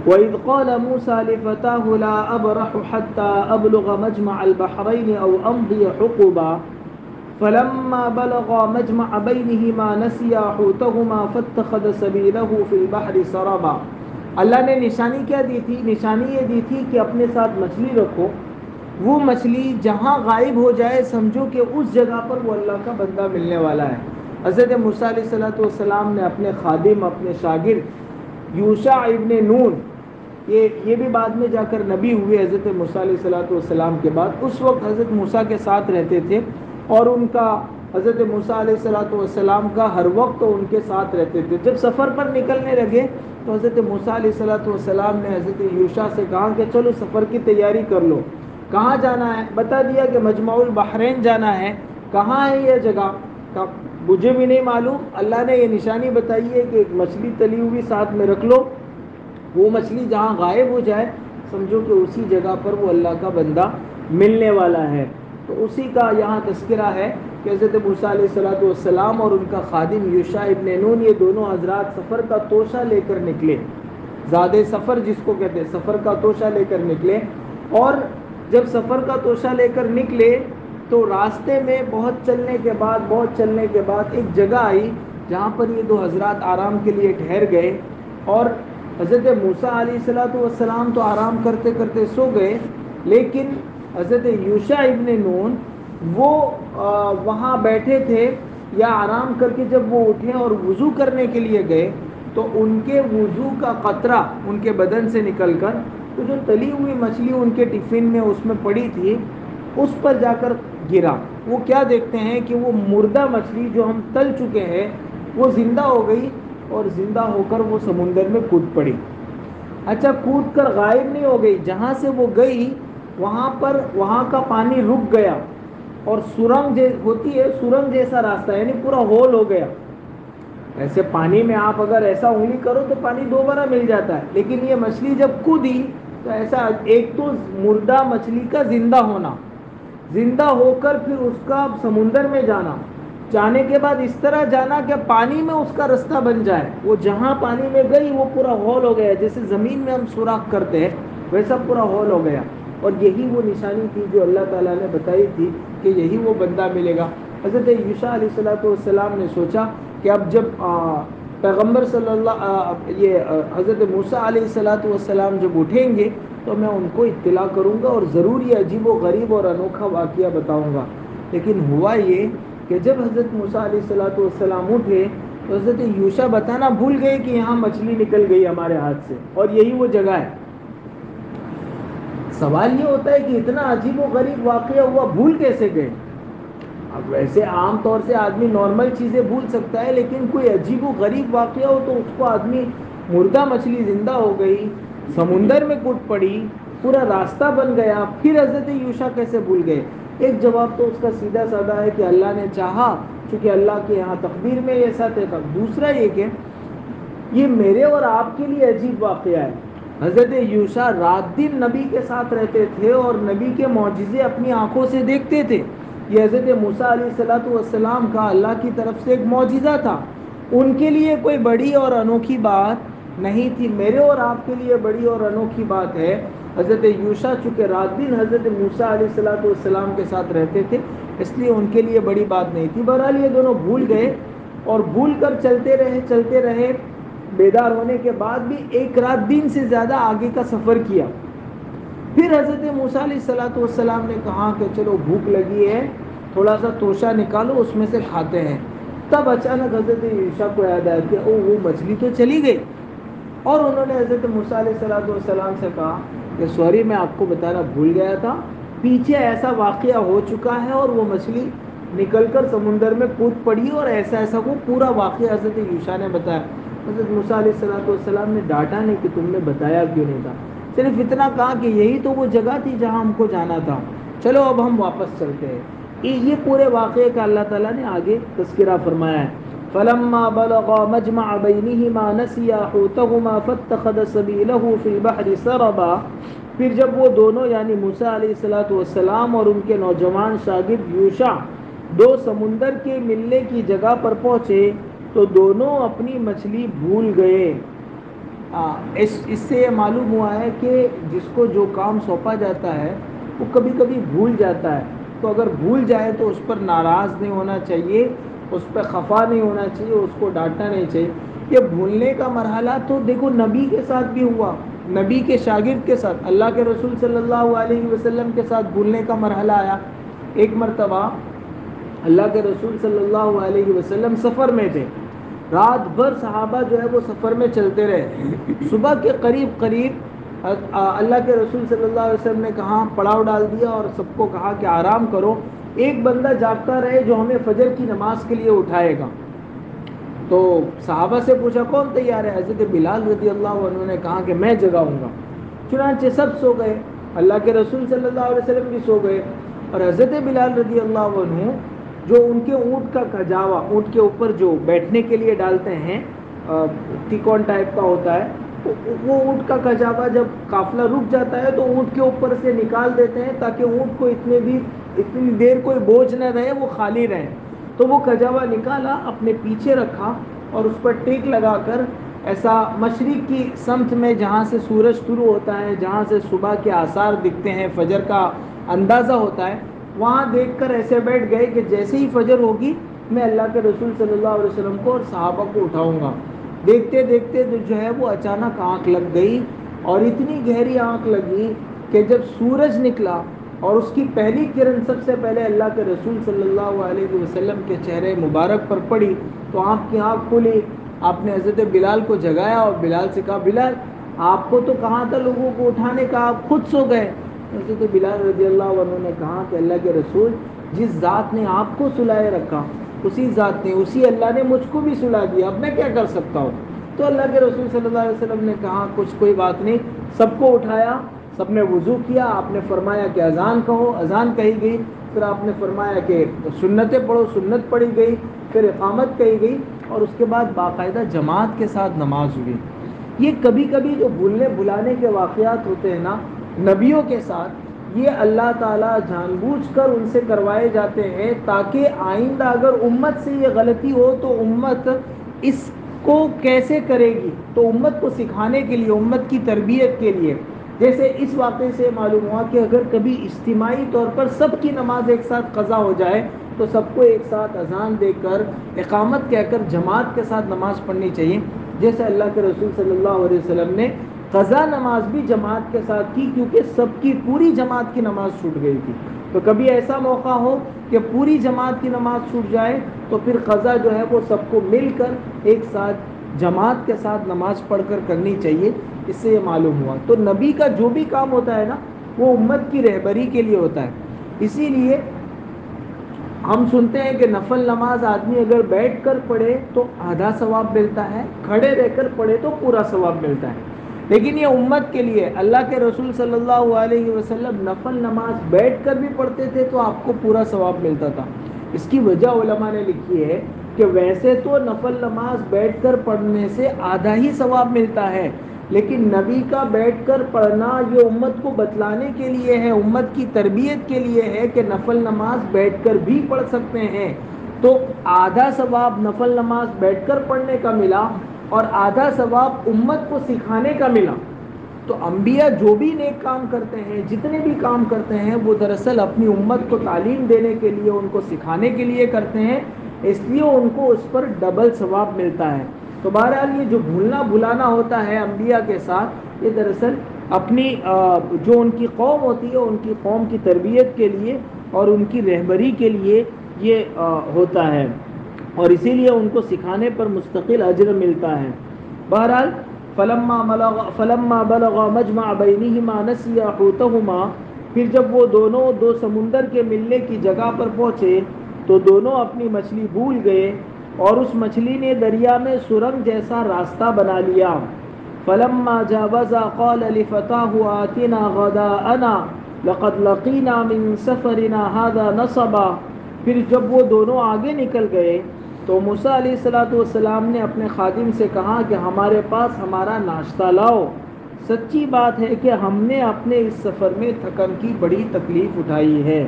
وَإِذْ قَالَ مُوسَىٰ لِفَتَاهُ لَا أَبْرَحُ حَتَّىٰ أَبْلُغَ مَجْمَعَ الْبَحْرَيْنِ أَوْ أَمْضِيَ حُقُبًا فَلَمَّا بَلَغَا مَجْمَعَ بَيْنِهِمَا نَسِيَا حُوتَهُمَا فَاتَّخَذَ سَبِيلَهُ فِي الْبَحْرِ سَرَبًا. اللہ نے نشانی کیا دی تھی؟ نشانی یہ دی تھی کہ اپنے ساتھ مچھلی رکھو, وہ مچھلی جہاں غائب ہو جائے سمجھو کہ اس جگہ پر وہ اللہ کا بندہ ملنے والا ہے. حضرت موسیٰ علیہ السلام نے اپنے خادم, اپنے شاگرد یوشع ابن نون, یہ بھی بعد میں جا کر نبی ہوئے حضرت موسیٰ علیہ السلام کے بعد, اس وقت حضرت موسیٰ کے ساتھ رہتے تھے اور ان کا حضرت موسیٰ علیہ السلام کا ہر وقت ان کے ساتھ رہتے تھے. جب سفر پر نکلنے لگے تو حضرت موسیٰ علیہ السلام نے حضرت یوشع سے کہا کہ چلو سفر کی تیاری کر لو. کہاں جانا ہے؟ بتا دیا کہ مجمع البحرین جانا ہے. کہاں ہے یہ جگہ؟ مجھے بھی نہیں معلوم, اللہ نے یہ نشانی بتائی ہے کہ ایک مچھلی تلی ہوئی ساتھ میں رکھ لو, وہ مچھلی جہاں غائب ہو جائے سمجھو کہ اسی جگہ پر وہ اللہ کا بندہ ملنے والا ہے. تو اسی کا یہاں تذکرہ ہے کہ حضرت موسیٰ علیہ السلام اور ان کا خادم یوشع ابن نون, یہ دونوں حضرات سفر کا توشہ لے کر نکلے, زاد سفر جس کو کہتے ہیں, سفر کا توشہ لے کر نکلے. اور جب سفر کا توشہ لے کر نکلے تو راستے میں بہت چلنے کے بعد ایک جگہ آئی جہاں پر یہ دو حضرات آرام کے لیے ٹھہر گئے. اور حضرت موسیٰ علیہ السلام تو آرام کرتے کرتے سو گئے, لیکن حضرت یوشع ابن نون وہ وہاں بیٹھے تھے, یا آرام کر کے جب وہ اٹھے اور وضو کرنے کے لیے گئے تو ان کے وضو کا قطرہ ان کے بدن سے نکل کر تو جو تلی ہوئی مچھلی ان کے ٹفن میں اس میں پڑی تھی اس پر جا کر گرا. وہ کیا دیکھتے ہیں کہ وہ مردہ مچھلی جو ہم تل چکے ہیں وہ زندہ ہو گئی, اور زندہ ہو کر وہ سمندر میں کود پڑی. اچھا, کود کر غائب نہیں ہو گئی, جہاں سے وہ گئی وہاں کا پانی رک گیا, اور سرنگ ہوتی ہے, سرنگ جیسا راستہ, یعنی پورا ہول ہو گیا. ایسے پانی میں آپ اگر ایسا انگلی کرو تو پانی دوبارہ مل جاتا ہے, لیکن یہ مچھلی جب کودی تو ایسا, ایک تو مردہ مچھلی کا زندہ ہونا, زندہ ہو کر پھر اس کا سمندر میں جانے کے بعد اس طرح جانا کہ پانی میں اس کا رستہ بن جائے. وہ جہاں پانی میں گئی وہ پورا ہول ہو گیا, جیسے زمین میں ہم سوراخ کرتے ہیں ویسا پورا ہول ہو گیا. اور یہی وہ نشانی تھی جو اللہ تعالیٰ نے بتائی تھی کہ یہی وہ بندہ ملے گا. حضرت یوشع علیہ السلام نے سوچا کہ اب جب پیغمبر حضرت موسیٰ علیہ السلام جب اٹھیں گے تو میں ان کو اطلاع کروں گا اور ضرور یہ عجیب و غریب اور انوکھا واقعہ بتاؤں گا. لیکن ہوا یہ کہ جب حضرت موسیٰ علیہ السلام اٹھے تو حضرت یوشع بتانا بھول گئے کہ یہاں مچھلی نکل گئی ہمارے ہاتھ سے اور یہی وہ جگہ ہے. سوال یہ ہوتا ہے کہ اتنا عجیب و غریب واقعہ ہوا، بھول کیسے گئے؟ اب ویسے عام طور سے آدمی نارمل چیزیں بھول سکتا ہے، لیکن کوئی عجیب و غریب واقعہ ہو تو اس کو آدمی، مردہ مچھلی زندہ ہو گئی، سمندر میں کود پڑی، پورا راستہ بن گیا، پھر حضرت یوشع کیسے بھول گئے؟ ایک جواب تو اس کا سیدھا سادہ ہے کہ اللہ نے چاہا، چونکہ اللہ کے یہاں تقدیر میں ایسا تھا. دوسرا یہ کہ یہ میرے اور آپ کے لیے عجیب واقعہ ہے. حضرت یوشع رات دن نبی کے ساتھ رہتے تھے اور نبی کے معجزے اپنی آنکھوں سے دیکھتے تھے. یہ حضرت موسیٰ علیہ السلام کا اللہ کی طرف سے ایک معجزہ تھا. ان کے لیے کوئی بڑی اور انوکھی بات نہیں تھی. میرے اور آپ کے لیے بڑی اور انوکھی بات ہے. حضرت یوشع چونکہ رات دن حضرت موسیٰ علیہ السلام کے ساتھ رہتے تھے، اس لیے ان کے لیے بڑی بات نہیں تھی. بہرحال یہ دونوں بھول گئے اور بھول کر چلتے رہے. بیدار ہونے کے بعد بھی ایک رات دن سے زیادہ آگے کا سفر کیا. پھر حضرت موسیٰ علیہ السلام نے کہا کہ چلو بھوک لگی ہے، تھوڑا سا توشہ نکالو، اس میں سے کھاتے ہیں. تب اچانک حضرت یوشع کو یاد آیا کہ وہ مچھلی تو چلی گئی. اور انہوں نے حضرت موسیٰ علیہ السلام سے کہا کہ سوری، میں آپ کو بتانا بھول گیا تھا، پیچھے ایسا واقعہ ہو چکا ہے اور وہ مچھلی نکل کر سمندر میں کود پڑی اور ایسا وہ پورا واقعہ حضرت یوشع نے بتایا. حضرت موسیٰ علیہ السلام نے ڈانٹا نہیں کہ تم نے بتایا کیوں نہیں تھا، صرف اتنا کہا کہ یہی تو وہ جگہ تھی جہاں ہم کو جانا تھا، چلو اب ہم واپس چلتے ہیں. یہ پورے واقعے کا اللہ تعالیٰ نے آگے تذکرہ فرمایا ہے. فلما بلغا مجمع بینہما نسیا حوتہما فاتخذ سبیلہ فی البحر سربا. پھر جب وہ دونوں یعنی موسیٰ علیہ السلام اور ان کے نوجوان شاگرد یوشع دو سمندر کے ملنے کی جگہ پر پہنچے تو دونوں اپنی مچھلی بھول گئے. اس سے یہ معلوم ہوا ہے کہ جس کو جو کام سونپا جاتا ہے وہ کبھی کبھی بھول جاتا ہے. تو اگر بھول جائے تو اس پر ناراض نہیں ہونا چاہیے، اس پہ خفا نہیں ہونا چاہیے، اس کو ڈانٹنا نہیں چاہیے. یہ بھولنے کا مرحلہ تو دیکھو نبی کے ساتھ بھی ہوا، نبی کے شاگرد کے ساتھ، اللہ کے رسول صلی اللہ علیہ وسلم کے ساتھ بھولنے کا مرحلہ آیا. ایک مرتبہ اللہ کے رسول صلی اللہ علیہ وسلم سفر میں تھے. رات بھر صحابہ جو ہے وہ سفر میں چلتے رہے. صبح کے قریب اللہ کے رسول صلی اللہ علیہ وسلم نے کہا، پڑاؤ ڈال دیا اور سب کو کہا کہ آرام کرو، ایک بندہ جاگتا رہے جو ہمیں فجر کی نماز کے لیے اٹھائے گا. تو صحابہ سے پوچھا کون تیار ہے؟ حضرت بلال رضی اللہ عنہ نے کہا کہ میں جگاؤں گا. چنانچہ سب سو گئے، اللہ کے رسول صلی اللہ علیہ وسلم بھی سو گئے. اور حضرت بلال رضی اللہ عنہ جو ان کے اونٹ کا کھجاوا، اونٹ کے اوپر جو بیٹھنے کے لیے ڈالتے ہیں، تکون ٹائپ کا ہوتا ہے، وہ اونٹ کا کھجاوا جب قافلہ رک جاتا ہے تو اونٹ کے اوپر سے نکال دیتے ہیں تاکہ اونٹ کو اتنی دیر کوئی بوجھ نہ رہے، وہ خالی رہے. تو وہ کھجاوا نکالا، اپنے پیچھے رکھا اور اس پر ٹیک لگا کر ایسا مشرق کی سمت میں جہاں سے سورج شروع ہوتا ہے، جہاں سے صبح کے آثار دکھتے ہیں، فجر کا اندازہ ہوتا ہے، وہاں دیکھ کر ایسے بیٹھ گئے کہ جیسے ہی فجر ہوگی میں اللہ کے رسول صلی اللہ علیہ وسلم کو اور صحابہ کو اٹھاؤں گا. دیکھتے دیکھتے جو ہے وہ اچانک آنکھ لگ گئی، اور اتنی گہری آنکھ لگی کہ جب سورج نکلا اور اس کی پہلی کرن سب سے پہلے اللہ کے رسول صلی اللہ علیہ وسلم کے چہرے مبارک پر پڑی تو آپ کی آنکھ کھلی. آپ نے حضرت بلال کو جگایا اور بلال سے کہا، بلال آپ کو تو کہا تھا لوگوں کو اٹھانے کا، آپ خود سو گئے. حضرت بلال رضی اللہ عنہ نے کہا کہ اللہ کے رسول، جس ذات نے آپ کو سلائے رکھا اسی ذات نے، اسی اللہ نے مجھ کو بھی سلا دیا، اب میں کیا کر سکتا ہوں. تو اللہ کے رسول صلی اللہ علیہ وسلم نے کہا کوئی بات نہیں. سب کو اٹھایا، سب نے وضو کیا، آپ نے فرمایا کہ اذان کہو، اذان کہی گئی. پھر آپ نے فرمایا کہ سنتیں پڑھو، سنت پڑھی گئی. پھر اقامت کہی گئی اور اس کے بعد باقاعدہ جماعت کے ساتھ نماز ہوئی. یہ کبھی کبھی جو بھولنے بھلانے کے واقعات ہوتے ہیں نا نبیوں کے ساتھ، یہ اللہ تعالیٰ جان بوجھ کر ان سے کروائے جاتے ہیں تاکہ آئندہ اگر امت سے یہ غلطی ہو تو امت اس کو کیسے کرے گی، تو امت کو سکھانے کے لیے، امت کی تربیت کے لیے. جیسے اس واقعے سے معلوم ہوا کہ اگر کبھی اجتماعی طور پر سب کی نماز ایک ساتھ قضا ہو جائے تو سب کو ایک ساتھ اذان دے کر، اقامت کہہ کر جماعت کے ساتھ نماز پڑھنی چاہیے. جیسے اللہ کے رسول صلی اللہ علیہ وسلم نے قضا نماز بھی جماعت کے ساتھ کی، کیونکہ سب کی پوری جماعت کی نماز چھوٹ گئی تھی. تو کبھی ایسا موقع ہو کہ پوری جماعت کی نماز چھوٹ جائے تو پھر قضا جو ہے وہ سب کو مل کر ایک ساتھ جماعت کے ساتھ نماز پڑھ کر کرنی چاہیے. اس سے یہ معلوم ہوا تو نبی کا جو بھی کام ہوتا ہے نا وہ امت کی رہبری کے لیے ہوتا ہے. اسی لیے ہم سنتے ہیں کہ نفل نماز آدمی اگر بیٹھ کر پڑھے تو آدھا ثواب ملتا ہے, کھڑے رہ کر پڑھے تو پورا ثواب ملتا ہے. لیکن یہ امت کے لیے, اللہ کے رسول صلی اللہ علیہ وسلم نفل نماز بیٹھ کر بھی پڑھتے تھے تو آپ کو پورا ثواب ملتا تھا. اس کی وجہ علماء نے لکھی ہے کہ ویسے تو نفل نماز بیٹھ کر پڑھنے سے آدھا ہی ثواب ملتا ہے, لیکن نبی کا بیٹھ کر پڑھنا یہ امت کو بتلانے کے لیے ہے, امت کی تربیت کے لیے ہے کہ نفل نماز بیٹھ کر بھی پڑھ سکتے ہیں. تو آدھا ثواب نفل نماز بیٹھ کر پڑھنے کا ملا اور آدھا ثواب امت کو سکھانے کا ملا. تو انبیاء جو بھی نیک کام کرتے ہیں, جتنے بھی کام کرتے ہیں, وہ دراصل اپنی امت کو تعلیم دینے کے لیے, ان کو سکھانے کے لیے کرتے ہیں, اس لیے ان کو اس پر ڈبل ثواب ملتا ہے. تو بہرحال یہ جو بھولنا بھلانا ہوتا ہے انبیاء کے ساتھ, یہ دراصل اپنی جو ان کی قوم ہوتی ہے ان کی قوم کی تربیت کے لیے اور ان کی رہبری کے لیے یہ ہوتا ہے, اور اسی لیے ان کو سکھانے پر مستقل اجر ملتا ہے. بہرحال فلما بلغ مجمع بینہما نسیا حوتہما, پھر جب وہ دونوں دو سمندر کے ملنے کی جگہ پر پہنچے تو دونوں اپنی مچھلی بھول گئے اور اس مچھلی نے دریا میں سرنگ جیسا راستہ بنا لیا. فلما جاوزا قال لفتاه آتنا غداءنا لقد لقينا من سفرنا هذا نصبا. پھر جب وہ دونوں آگے نکل گئے تو موسیٰ علیہ السلام نے اپنے خادم سے کہا کہ ہمارے پاس ہمارا ناشتہ لاؤ, سچی بات ہے کہ ہم نے اپنے اس سفر میں تھکن کی بڑی تکلیف اٹھائی ہے.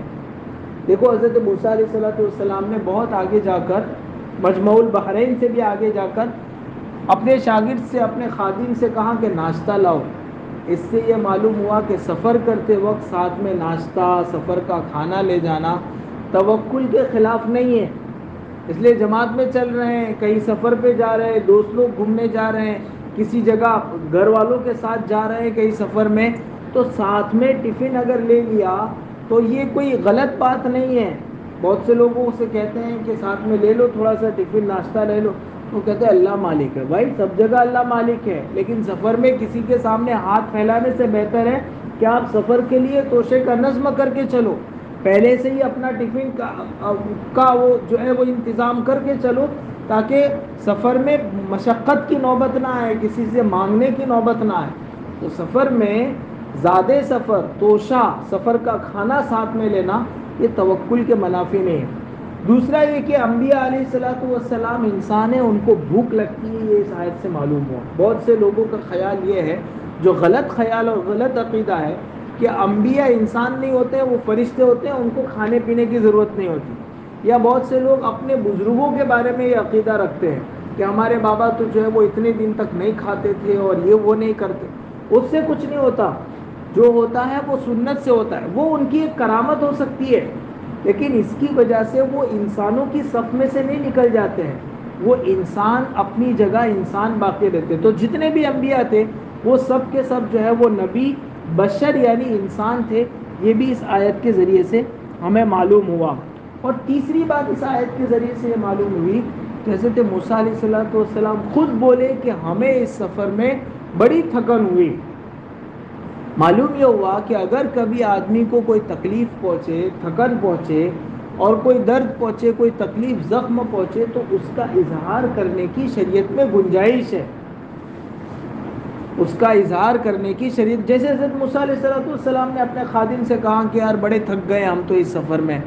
دیکھو حضرت موسیٰ علیہ السلام نے بہت آگے جا کر, مجمع البحرین سے بھی آگے جا کر اپنے شاگرد سے, اپنے خادم سے کہا کہ ناشتہ لاؤ. اس سے یہ معلوم ہوا کہ سفر کرتے وقت ساتھ میں ناشتہ, سفر کا کھانا لے جانا توکل کے خلاف نہیں ہے. اس لیے جماعت میں چل رہے ہیں, کہیں سفر پہ جا رہے ہیں, دوست لوگ گھومنے جا رہے ہیں, کسی جگہ گھر والوں کے ساتھ جا رہے ہیں کہیں سفر میں, تو ساتھ میں ٹفن اگر لے لیا تو یہ کوئی غلط بات نہیں ہے. بہت سے لوگوں سے کہتے ہیں کہ ساتھ میں لے لو تھوڑا سا ٹفن, ناشتہ لے لو. وہ کہتے ہیں اللہ مالک ہے. بھائی سب جگہ اللہ مالک ہے, لیکن سفر میں کسی کے سامنے ہاتھ پھیلانے سے بہتر ہے کہ آپ سفر کے لیے توشے کا نظم کر کے چلو, پہلے سے ہی اپنا ٹفن کا وہ جو ہے وہ انتظام کر کے چلو, تاکہ سفر میں مشقت کی نوبت نہ آئے, کسی سے مانگنے کی نوبت نہ آئے. تو سفر میں زیادہ سفر, توشہ, سفر کا کھانا ساتھ میں لینا یہ توکل کے منافی نہیں ہے. دوسرا یہ کہ انبیاء علیہ السلام انسان ہیں, ان کو بھوک لگتی ہے, یہ اس آیت سے معلوم ہوا. بہت سے لوگوں کا خیال یہ ہے, جو غلط خیال اور غلط عقیدہ ہے کہ انبیاء انسان نہیں ہوتے ہیں, وہ فرشتے ہوتے ہیں, ان کو کھانے پینے کی ضرورت نہیں ہوتی. یا بہت سے لوگ اپنے بزرگوں کے بارے میں یہ عقیدہ رکھتے ہیں کہ ہمارے بابا تو جو ہے وہ اتنے دن تک نہیں کھاتے تھے اور یہ وہ نہیں کرتے. اس سے کچھ نہیں ہوتا, جو ہوتا ہے وہ سنت سے ہوتا ہے. وہ ان کی ایک کرامت ہو سکتی ہے, لیکن اس کی وجہ سے وہ انسانوں کی صف میں سے نہیں نکل جاتے ہیں. وہ انسان اپنی جگہ انسان باقی رہتے. تو جتنے بھی انبیاء تھے وہ سب کے سب جو ہے وہ نبی, بشر یعنی انسان تھے. یہ بھی اس آیت کے ذریعے سے ہمیں معلوم ہوا. اور تیسری بات اس آیت کے ذریعے سے یہ معلوم ہوئی کہ حضرت موسیٰ علیہ السلام خود بولے کہ ہمیں اس سفر میں بڑی تھکن ہوئی. معلوم یہ ہوا کہ اگر کبھی آدمی کو کوئی تکلیف پہنچے, تھکن پہنچے اور کوئی درد پہنچے, کوئی تکلیف, زخم پہنچے, تو اس کا اظہار کرنے کی شریعت میں گنجائش ہے. اس کا اظہار کرنے کی شریعت, جیسے حضرت موسیٰ علیہ السلام نے اپنے خادم سے کہا کہ یار بڑے تھک گئے ہم تو اس سفر میں,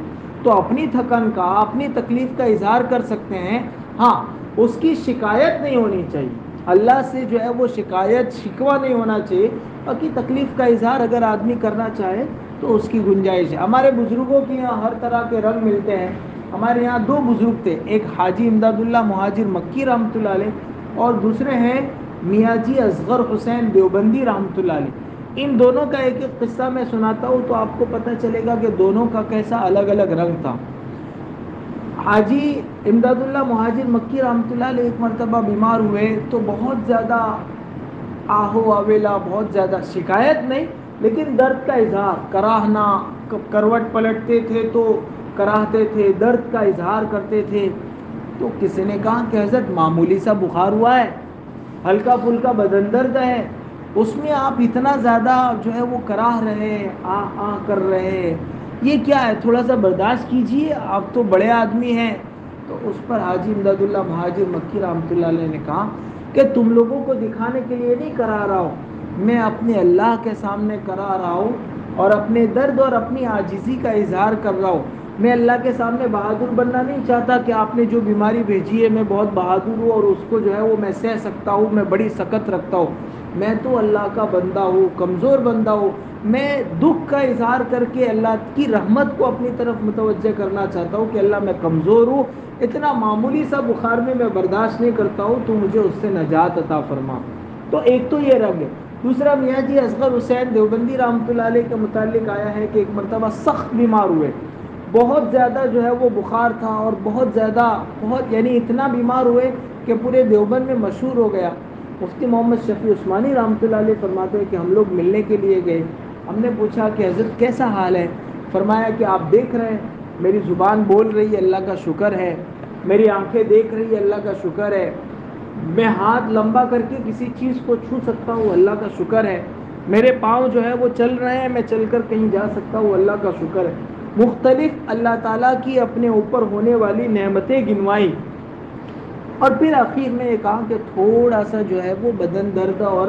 تو اپنی تھکن کا, اپنی تکلیف کا اظہار کر سکتے ہیں. ہاں, اس کی شکایت نہیں ہونی چاہیے, اللہ سے جو ہے وہ شکایت, شکوہ نہیں ہونا چاہیے. باقی تکلیف کا اظہار اگر آدمی کرنا چاہے تو اس کی گنجائش ہے. ہمارے بزرگوں کے یہاں ہر طرح کے رنگ ملتے ہیں. ہمارے یہاں دو بزرگ تھے, ایک حاجی امداد اللہ مہاجر مکی رحمۃ اللہ علیہ اور دوسرے ہیں میاں جی اصغر حسین دیوبندی رحمۃ اللہ علیہ. ان دونوں کا ایک ایک قصہ میں سناتا ہوں تو آپ کو پتہ چلے گا کہ دونوں کا کیسا الگ الگ رنگ تھا. حاجی امداد اللہ مہاجر مکی رحمۃ اللہ علیہ ایک مرتبہ بیمار ہوئے تو بہت زیادہ آہو آویلا, بہت زیادہ شکایت نہیں لیکن درد کا اظہار, کراہنا, کروٹ پلٹتے تھے تو کراہتے تھے، درد کا اظہار کرتے تھے. تو کسی نے کہا کہ حضرت معمولی سا بخار ہوا ہے، ہلکا پھلکا بدن درد ہے، اس میں آپ اتنا زیادہ جو ہے وہ کراہ رہے ہیں، کر رہے ہیں، یہ کیا ہے؟ تھوڑا سا برداشت کیجئے، آپ تو بڑے آدمی ہیں. تو اس پر حاجی امداد اللہ مہاجر مکی رحمۃ اللہ علیہ نے کہا کہ تم لوگوں کو دکھانے کے لیے نہیں کرا رہا ہوں، میں اپنے اللہ کے سامنے کرا رہا ہوں اور اپنے درد اور اپنی عاجزی کا اظہار کر رہا ہوں. میں اللہ کے سامنے بہادر بننا نہیں چاہتا کہ آپ نے جو بیماری بھیجی ہے میں بہت بہادر ہوں اور اس کو جو ہے وہ میں سہ سکتا ہوں، میں بڑی سکت رکھتا ہوں. میں تو اللہ کا بندہ ہوں، کمزور بندہ ہوں. میں دکھ کا اظہار کر کے اللہ کی رحمت کو اپنی طرف متوجہ کرنا چاہتا ہوں کہ اللہ میں کمزور ہوں، اتنا معمولی سا بخار میں برداشت نہیں کرتا ہوں، تو مجھے اس سے نجات عطا فرما. تو ایک تو یہ رنگ ہے. دوسرا میاں جی اصغر حسین دیوبندی رحمۃ اللہ علیہ کے متعلق آیا ہے کہ ایک مرتبہ سخت بیمار ہوئے، بہت زیادہ جو ہے وہ بخار تھا اور بہت یعنی اتنا بیمار ہوئے کہ پورے دیوبند میں مشہور ہو گیا. مفتی محمد شفیع عثمانی رحمۃ اللہ علیہ فرماتے ہیں کہ ہم لوگ ملنے کے لیے گئے. ہم نے پوچھا کہ حضرت کیسا حال ہے؟ فرمایا کہ آپ دیکھ رہے ہیں میری زبان بول رہی ہے، اللہ کا شکر ہے، میری آنکھیں دیکھ رہی ہے، اللہ کا شکر ہے، میں ہاتھ لمبا کر کے کسی چیز کو چھو سکتا ہوں، اللہ کا شکر ہے، میرے پاؤں جو ہے وہ چل رہے ہیں، میں چل کر کہیں جا سکتا ہوں، اللہ کا شکر ہے. مختلف اللہ تعالیٰ کی اپنے اوپر ہونے والی نعمتیں گنوائی اور پھر آخر میں یہ کہا کہ تھوڑا سا جو ہے وہ بدن درد اور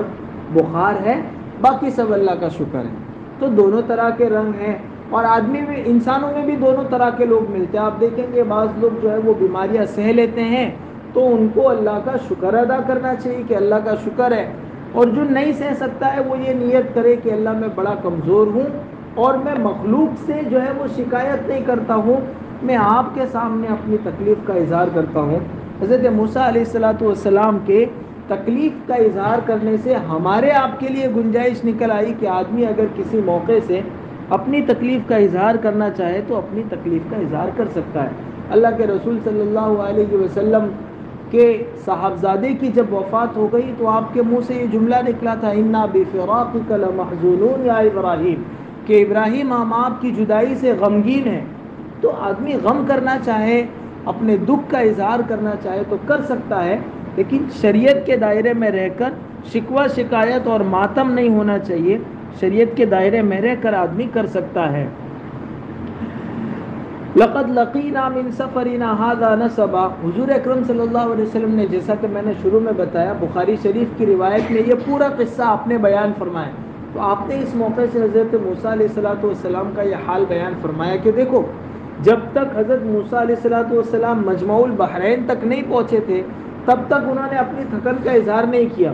بخار ہے، باقی سب اللہ کا شکر ہے. تو دونوں طرح کے رنگ ہیں اور آدمی میں، انسانوں میں بھی دونوں طرح کے لوگ ملتے ہیں. آپ دیکھیں گے بعض لوگ جو ہے وہ بیماریاں سہ لیتے ہیں تو ان کو اللہ کا شکر ادا کرنا چاہیے کہ اللہ کا شکر ہے، اور جو نہیں سہ سکتا ہے وہ یہ نیت کرے کہ اللہ میں بڑا کمزور ہوں اور میں مخلوق سے جو ہے وہ شکایت نہیں کرتا ہوں، میں آپ کے سامنے اپنی تکلیف کا اظہار کرتا ہوں. حضرت موسیٰ علیہ السلام کے تکلیف کا اظہار کرنے سے ہمارے آپ کے لیے گنجائش نکل آئی کہ آدمی اگر کسی موقع سے اپنی تکلیف کا اظہار کرنا چاہے تو اپنی تکلیف کا اظہار کر سکتا ہے. اللہ کے رسول صلی اللہ علیہ وسلم کے صاحبزادے کی جب وفات ہو گئی تو آپ کے منہ سے یہ جملہ نکلا تھا انا بفراقک لمحزونون یا ابراہیم، کہ ابراہیم ہم آپ کی جدائی سے غمگین ہیں. تو آدمی غم کرنا چاہے، اپنے دکھ کا اظہار کرنا چاہے تو کر سکتا ہے، لیکن شریعت کے دائرے میں رہ کر شکوہ شکایت اور ماتم نہیں ہونا چاہیے. شریعت کے دائرے میں رہ کر آدمی کر سکتا ہے. لقد لقینا من سفرنا هذا نصبا، حضور اکرم صلی اللہ علیہ وسلم نے، جیسا کہ میں نے شروع میں بتایا، بخاری شریف کی روایت میں یہ پورا قصہ آپ نے بیان فرمایا. تو آپ نے اس موقع سے حضرت موسیٰ علیہ السلام کا یہ حال بیان فرمایا کہ دیکھو، جب تک حضرت موسیٰ علیہ السلام مجمع البحرین تک نہیں پہنچے تھے تب تک انہوں نے اپنی تھکن کا اظہار نہیں کیا.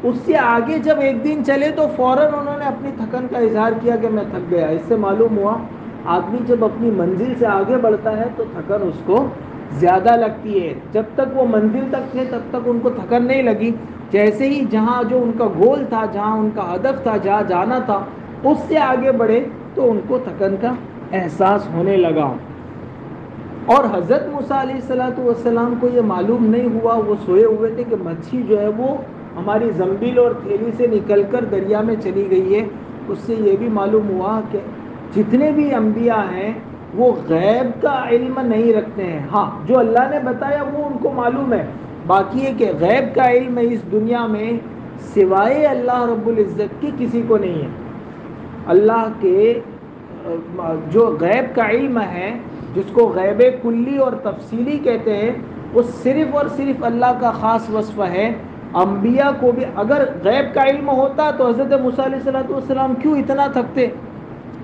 اس سے آگے جب ایک دن چلے تو فوراً انہوں نے اپنی تھکن کا اظہار کیا کہ میں تھک گیا. اس سے معلوم ہوا آدمی جب اپنی منزل سے آگے بڑھتا ہے تو تھکن اس کو زیادہ لگتی ہے. جب تک وہ منزل تک تھے تب تک ان کو تھکن نہیں لگی، جیسے ہی جہاں جو ان کا گول تھا، جہاں ان کا ہدف تھا، جہاں جانا تھا، اس سے آگے بڑھے تو ان کو تھکن کا احساس ہونے لگا. اور حضرت موسیٰ علیہ السلام کو یہ معلوم نہیں ہوا، وہ سوئے ہوئے تھے، کہ مچھی جو ہے وہ ہماری زنبیل اور تھیلی سے نکل کر دریا میں چلی گئی ہے. اس سے یہ بھی معلوم ہوا کہ جتنے بھی انبیاء ہیں وہ غیب کا علم نہیں رکھتے ہیں. ہاں، جو اللہ نے بتایا وہ ان کو معلوم ہے، باقی ہے کہ غیب کا علم اس دنیا میں سوائے اللہ رب العزت کی کسی کو نہیں ہے. اللہ کے جو غیب کا علم ہے، جس کو غیب کلی اور تفصیلی کہتے ہیں، وہ صرف اور صرف اللہ کا خاص وصف ہے. انبیاء کو بھی اگر غیب کا علم ہوتا تو حضرت موسیٰ علیہ السلام کیوں اتنا تھکتے؟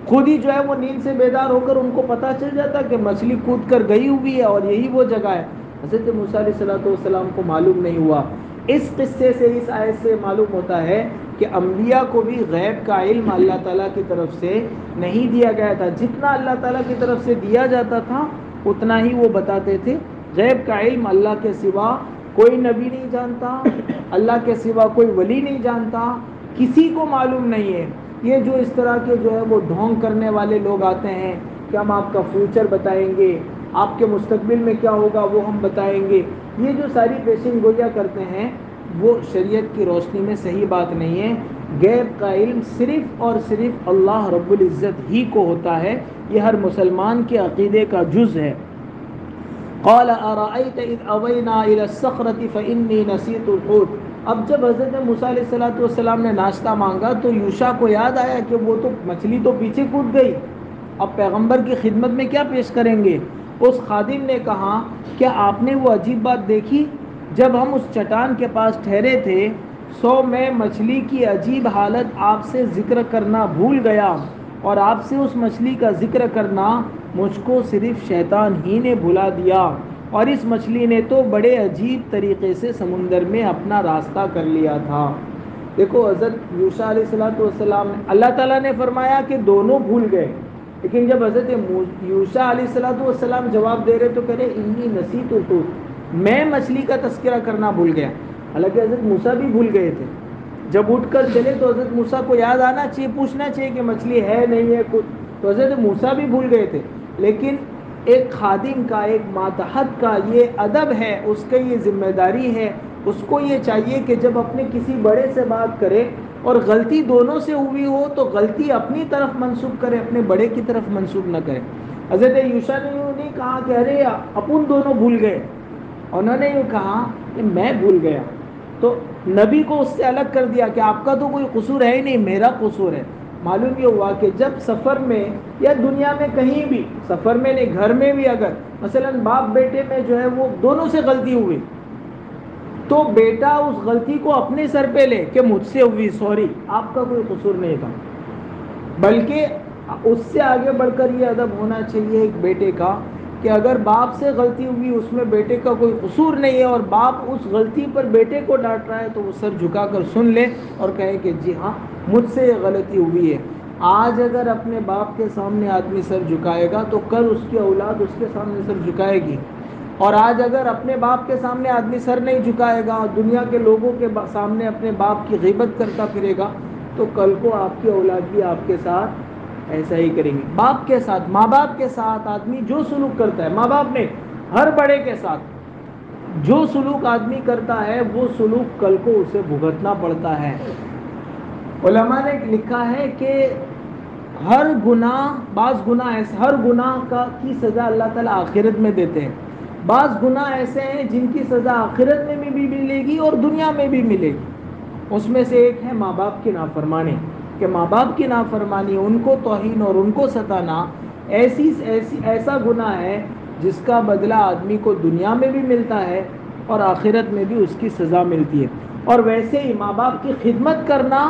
خود ہی جو ہے وہ نیند سے بیدار ہو کر ان کو پتہ چل جاتا کہ مچھلی کود کر گئی ہوئی ہے اور یہی وہ جگہ ہے. حضرت موسیٰ علیہ السلام کو معلوم نہیں ہوا. اس قصے سے، اس آیت سے معلوم ہوتا ہے کہ انبیاء کو بھی غیب کا علم اللہ تعالیٰ کی طرف سے نہیں دیا گیا تھا. جتنا اللہ تعالیٰ کی طرف سے دیا جاتا تھا اتنا ہی وہ بتاتے تھے. غیب کا علم اللہ کے سوا کوئی نبی نہیں جانتا، اللہ کے سوا کوئی ولی نہیں جانتا، کسی کو معلوم نہیں ہے. یہ جو اس طرح کے جو ہے وہ ڈھونگ کرنے والے لوگ آتے ہیں کہ ہم آپ کا فیوچر بتائیں گے، آپ کے مستقبل میں کیا ہوگا وہ ہم بتائیں گے، یہ جو ساری پیشن گوئیاں کرتے ہیں وہ شریعت کی روشنی میں صحیح بات نہیں ہے. غیب کا علم صرف اور صرف اللہ رب العزت ہی کو ہوتا ہے، یہ ہر مسلمان کے عقیدے کا جز ہے۔ قال ارأيت اذ اوینا الى الصخرة فانی نسیت الحوت۔ اب جب حضرت موسیٰ علیہ السلام نے ناشتہ مانگا تو یوشع کو یاد آیا کہ وہ تو مچھلی تو پیچھے کود گئی، اب پیغمبر کی خدمت میں کیا پیش کریں گے؟ اس خادم نے کہا کیا آپ نے وہ عجیب بات دیکھی؟ جب ہم اس چٹان کے پاس ٹھہرے تھے میں مچھلی کی عجیب حالت آپ سے ذکر کرنا بھول گیا، اور آپ سے اس مچھلی کا ذکر کرنا مجھ کو صرف شیطان ہی نے بھلا دیا، اور اس مچھلی نے تو بڑے عجیب طریقے سے سمندر میں اپنا راستہ کر لیا تھا۔ دیکھو حضرت یوشع علیہ السلام اللہ تعالیٰ نے فرمایا کہ دونوں بھول گئے، لیکن جب حضرت یوشع علیہ السلام جواب دے رہے تو کہہ رہے انی نسیت الحوت، میں مچھلی کا تذکرہ کرنا بھول گیا۔ حالانکہ حضرت موسیٰ بھی بھول گئے تھے، جب اٹھ کر چلے تو حضرت موسیٰ کو یاد آنا چاہیے، پوچھنا چاہیے کہ مچھلی ہے نہیں ہے کچھ، تو حضرت موسیٰ بھی بھول گئے تھے۔ لیکن ایک خادم کا، ایک ماتحت کا یہ ادب ہے، اس کا یہ ذمہ داری ہے، اس کو یہ چاہیے کہ جب اپنے کسی بڑے سے بات کرے اور غلطی دونوں سے ہوئی ہو تو غلطی اپنی طرف منسوب کرے، اپنے بڑے کی طرف منسوب نہ کرے۔ حضرت یوشع نے یوں نہیں کہا کہ ارے اپن دونوں بھول گئے، انہوں نے یوں کہا کہ میں بھول گیا، تو نبی کو اس سے الگ کر دیا کہ آپ کا تو کوئی قصور ہے ہی نہیں، میرا قصور ہے۔ معلوم یہ ہوا کہ جب سفر میں یا دنیا میں کہیں بھی، سفر میں نہیں گھر میں بھی، اگر مثلا باپ بیٹے میں جو ہے وہ دونوں سے غلطی ہوئی تو بیٹا اس غلطی کو اپنے سر پہ لے کہ مجھ سے ہوئی، سوری، آپ کا کوئی قصور نہیں تھا، بلکہ اس سے آگے بڑھ کر یہ ادب ہونا چاہیے ایک بیٹے کا کہ اگر باپ سے غلطی ہوئی اس میں بیٹے کا کوئی قصور نہیں ہے اور باپ اس غلطی پر بیٹے کو ڈانٹ رہا ہے تو وہ سر جھکا کر سن لے اور کہے کہ جی ہاں مجھ سے یہ غلطی ہوئی ہے۔ آج اگر اپنے باپ کے سامنے آدمی سر جھکائے گا تو کل اس کی اولاد اس کے سامنے سر جھکائے گی، اور آج اگر اپنے باپ کے سامنے آدمی سر نہیں جھکائے گا اور دنیا کے لوگوں کے سامنے اپنے باپ کی غیبت کرتا پھرے گا تو کل کو آپ کی اولاد بھی آپ کے ساتھ ایسا ہی کریں گے۔ باپ کے ساتھ، ماں باپ کے ساتھ آدمی جو سلوک کرتا ہے، ماں باپ نے ہر بڑے کے ساتھ جو سلوک آدمی کرتا ہے وہ سلوک کل کو اسے بھگتنا پڑتا ہے۔ علماء نے لکھا ہے کہ ہر گناہ کی سزا اللہ تعالیٰ آخرت میں دیتے ہیں، بعض گناہ ایسے ہیں جن کی سزا آخرت میں بھی ملے گی اور دنیا میں بھی ملے گی۔ اس میں سے ایک ہے ماں باپ کی نافرمانی، کہ ماں باپ کی نافرمانی، ان کو توہین اور ان کو ستانا ایسا گناہ ہے جس کا بدلہ آدمی کو دنیا میں بھی ملتا ہے اور آخرت میں بھی اس کی سزا ملتی ہے۔ اور ویسے ہی ماں باپ کی خدمت کرنا،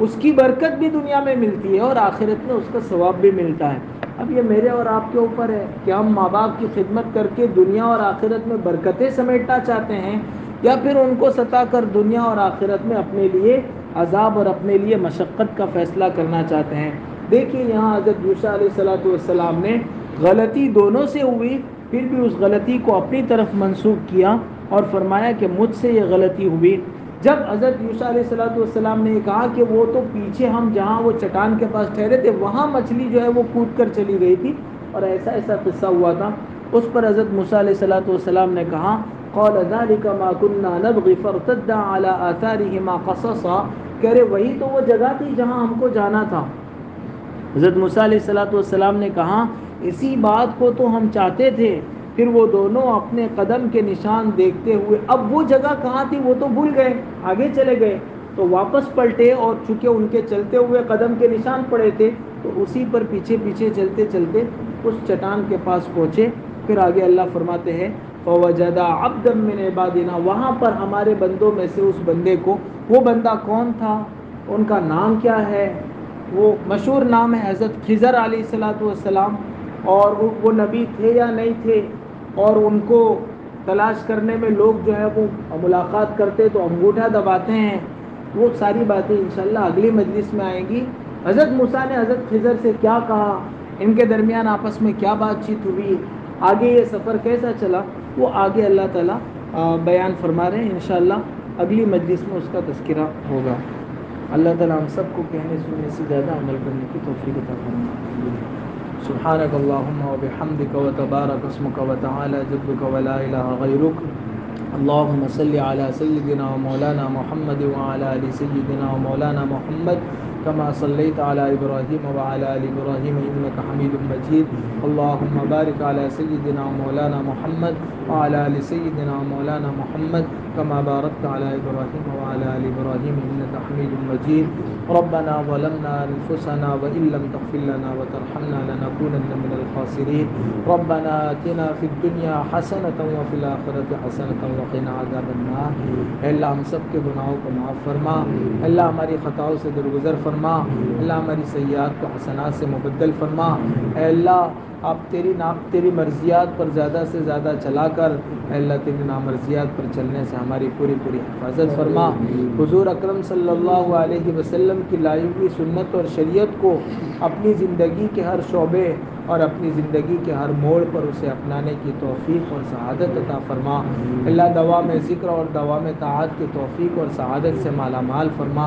اس کی برکت بھی دنیا میں ملتی ہے اور آخرت میں اس کا ثواب بھی ملتا ہے۔ اب یہ میرے اور آپ کے اوپر ہے کہ ہم ماں باپ کی خدمت کر کے دنیا اور آخرت میں برکتیں سمیٹنا چاہتے ہیں یا پھر ان کو ستا کر دنیا اور آخرت میں اپنے لیے عذاب اور اپنے لیے مشقت کا فیصلہ کرنا چاہتے ہیں۔ دیکھیے یہاں حضرت یوشع علیہ السلام نے غلطی دونوں سے ہوئی، پھر بھی اس غلطی کو اپنی طرف منسوب کیا اور فرمایا کہ مجھ سے یہ غلطی ہوئی۔ جب حضرت یوشع علیہ السلام نے کہا کہ وہ تو پیچھے ہم جہاں وہ چٹان کے پاس ٹھہرے تھے وہاں مچھلی جو ہے وہ کود کر چلی گئی تھی اور ایسا ایسا قصہ ہوا تھا، اس پر حضرت موسیٰ علیہ السلام نے کہا قال ذلك ما كنا نبغي فارتد على آثارهما قصصا، کہہ رہے وہی تو وہ جگہ تھی جہاں ہم کو جانا تھا۔ حضرت موسیٰ علیہ السلام نے کہا اسی بات کو تو ہم چاہتے تھے۔ پھر وہ دونوں اپنے قدم کے نشان دیکھتے ہوئے، اب وہ جگہ کہاں تھی وہ تو بھول گئے، آگے چلے گئے تو واپس پلٹے اور چونکہ ان کے چلتے ہوئے قدم کے نشان پڑے تھے تو اسی پر پیچھے پیچھے چلتے چلتے اس چٹان کے پاس پہنچے۔ پھر آگے اللہ فرماتے ہیں فَوَجَدَ عَبْدًا مِّنْ عِبَادِنَا، وہاں پر ہمارے بندوں میں سے اس بندے کو، وہ بندہ کون تھا، ان کا نام کیا ہے، وہ مشہور نام ہے حضرت خضر علیہ السلام، اور وہ نبی تھے یا نہیں تھے، اور ان کو تلاش کرنے میں لوگ جو ہے وہ ملاقات کرتے تو انگوٹھا دباتے ہیں، وہ ساری باتیں انشاءاللہ اگلی مجلس میں آئیں گی۔ حضرت موسیٰ نے حضرت خضر سے کیا کہا، ان کے درمیان آپس میں کیا بات چیت ہوئی، آگے یہ سفر کیسا چلا، وہ آگے اللہ تعالیٰ بیان فرما رہے ہیں، انشاءاللہ اگلی مجلس میں اس کا تذکرہ ہوگا۔ اللہ تعالیٰ ہم سب کو کہنے سننے سے زیادہ عمل کرنے کی توفیق عطا فرمائے۔ سبحانک اللہم و بحمدک و تبارک اسمک و تعالی جدک و لا الہ غیرک، اللهم صل على سيدنا ومولانا محمد وعلى آل سيدنا ومولانا محمد كما صليت على إبراهيم وعلى آل إبراهيم إنك حميد مجيد. اللهم بارك على سيدنا ومولانا محمد وعلى آل سيدنا ومولانا محمد كما باركت على إبراهيم وعلى آل إبراهيم إنك حميد مجيد. ربنا ظلمنا أنفسنا وإن لم تغفر لنا وترحمنا لنكونن من الخاسرين. ربنا آتنا في الدنيا حسنة وفي الآخرة حسنة وقنا عذاب النار. اے اللہ ہم سب کے گناہوں کو معاف فرما. اللہ ہماری خطاؤں سے درگزر فرما. اللہ ہماری سیئات کو حسنات سے مبدل فرما. اے اللہ آپ تیری مرضیات پر زیادہ سے زیادہ چلا کر اے اللہ تیری نامرضیات پر چلنے سے ہماری پوری حفاظت فرما. حضور اکرم صلی اللہ علیہ وسلم کی لائی ہوئی سنت اور شریعت کو اپنی زندگی کے ہر شعبے اور اپنی زندگی کے ہر موڑ پر اسے اپنانے کی توفیق اور سعادت عطا فرما. اللہ دوام ذکر اور دوام طاعت کی توفیق اور سعادت سے مالا مال فرما.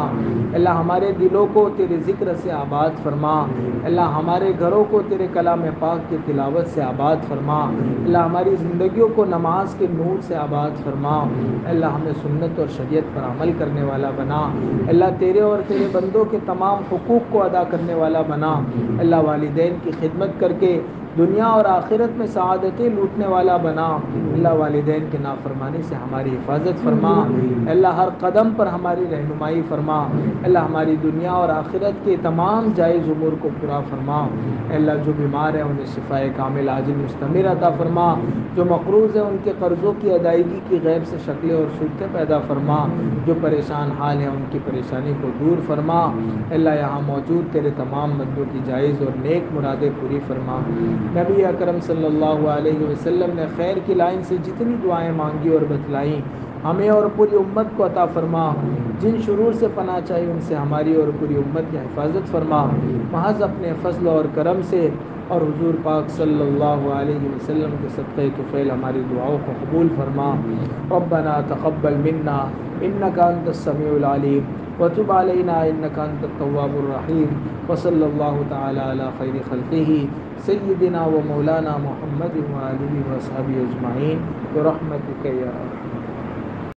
اللہ ہمارے دلوں کو تیرے ذکر سے آباد فرما. اللہ ہمارے گھروں کو تیرے کلام پاک کی تلاوت سے آباد فرما. اللہ ہماری زندگیوں کو نماز کے نور سے آباد فرما. اللہ ہمیں سنت اور شریعت پر عمل کرنے والا بنا. اللہ تیرے اور تیرے بندوں کے تمام حقوق کو ادا کرنے والا بنا. اللہ والدین کی خدمت کر کے دنیا اور آخرت میں سعادتیں لوٹنے والا بنا. اللہ والدین کے نافرمانی سے ہماری حفاظت فرما. اللہ ہر قدم پر ہماری رہنمائی فرما. اللہ ہماری دنیا اور آخرت کے تمام جائز امور کو پورا فرما. اللہ جو بیمار ہیں انہیں شفاء کامل عاجل مستمر عطا فرما. جو مقروض ہیں ان کے قرضوں کی ادائیگی کی غیب سے شکلیں اور صورتیں پیدا فرما. جو پریشان حال ہیں ان کی پریشانی کو دور فرما. اللہ یہاں موجود تیرے تمام بندوں کی جائز اور نیک مرادیں پوری فرما. نبی اکرم صلی اللہ علیہ وسلم نے خیر کی لائن سے جتنی دعائیں مانگی اور بتلائیں ہمیں اور پوری امت کو عطا فرما. جن شرور سے پناہ چاہیے ان سے ہماری اور پوری امت کی حفاظت فرما. محض اپنے فضل اور کرم سے اور حضور پاک صلی اللہ علیہ وسلم کے صدقہ طفیل ہماری دعاؤں کو قبول فرما. ربنا تقبل منا انک انت السمیع العلیم وتب علینا انک انت التواب الرحیم. وصلی اللہ تعالی علی خیر خلقہ سیدنا و مولانا محمد وآلہ وصحبہ اجمعین برحمتک یا ارحم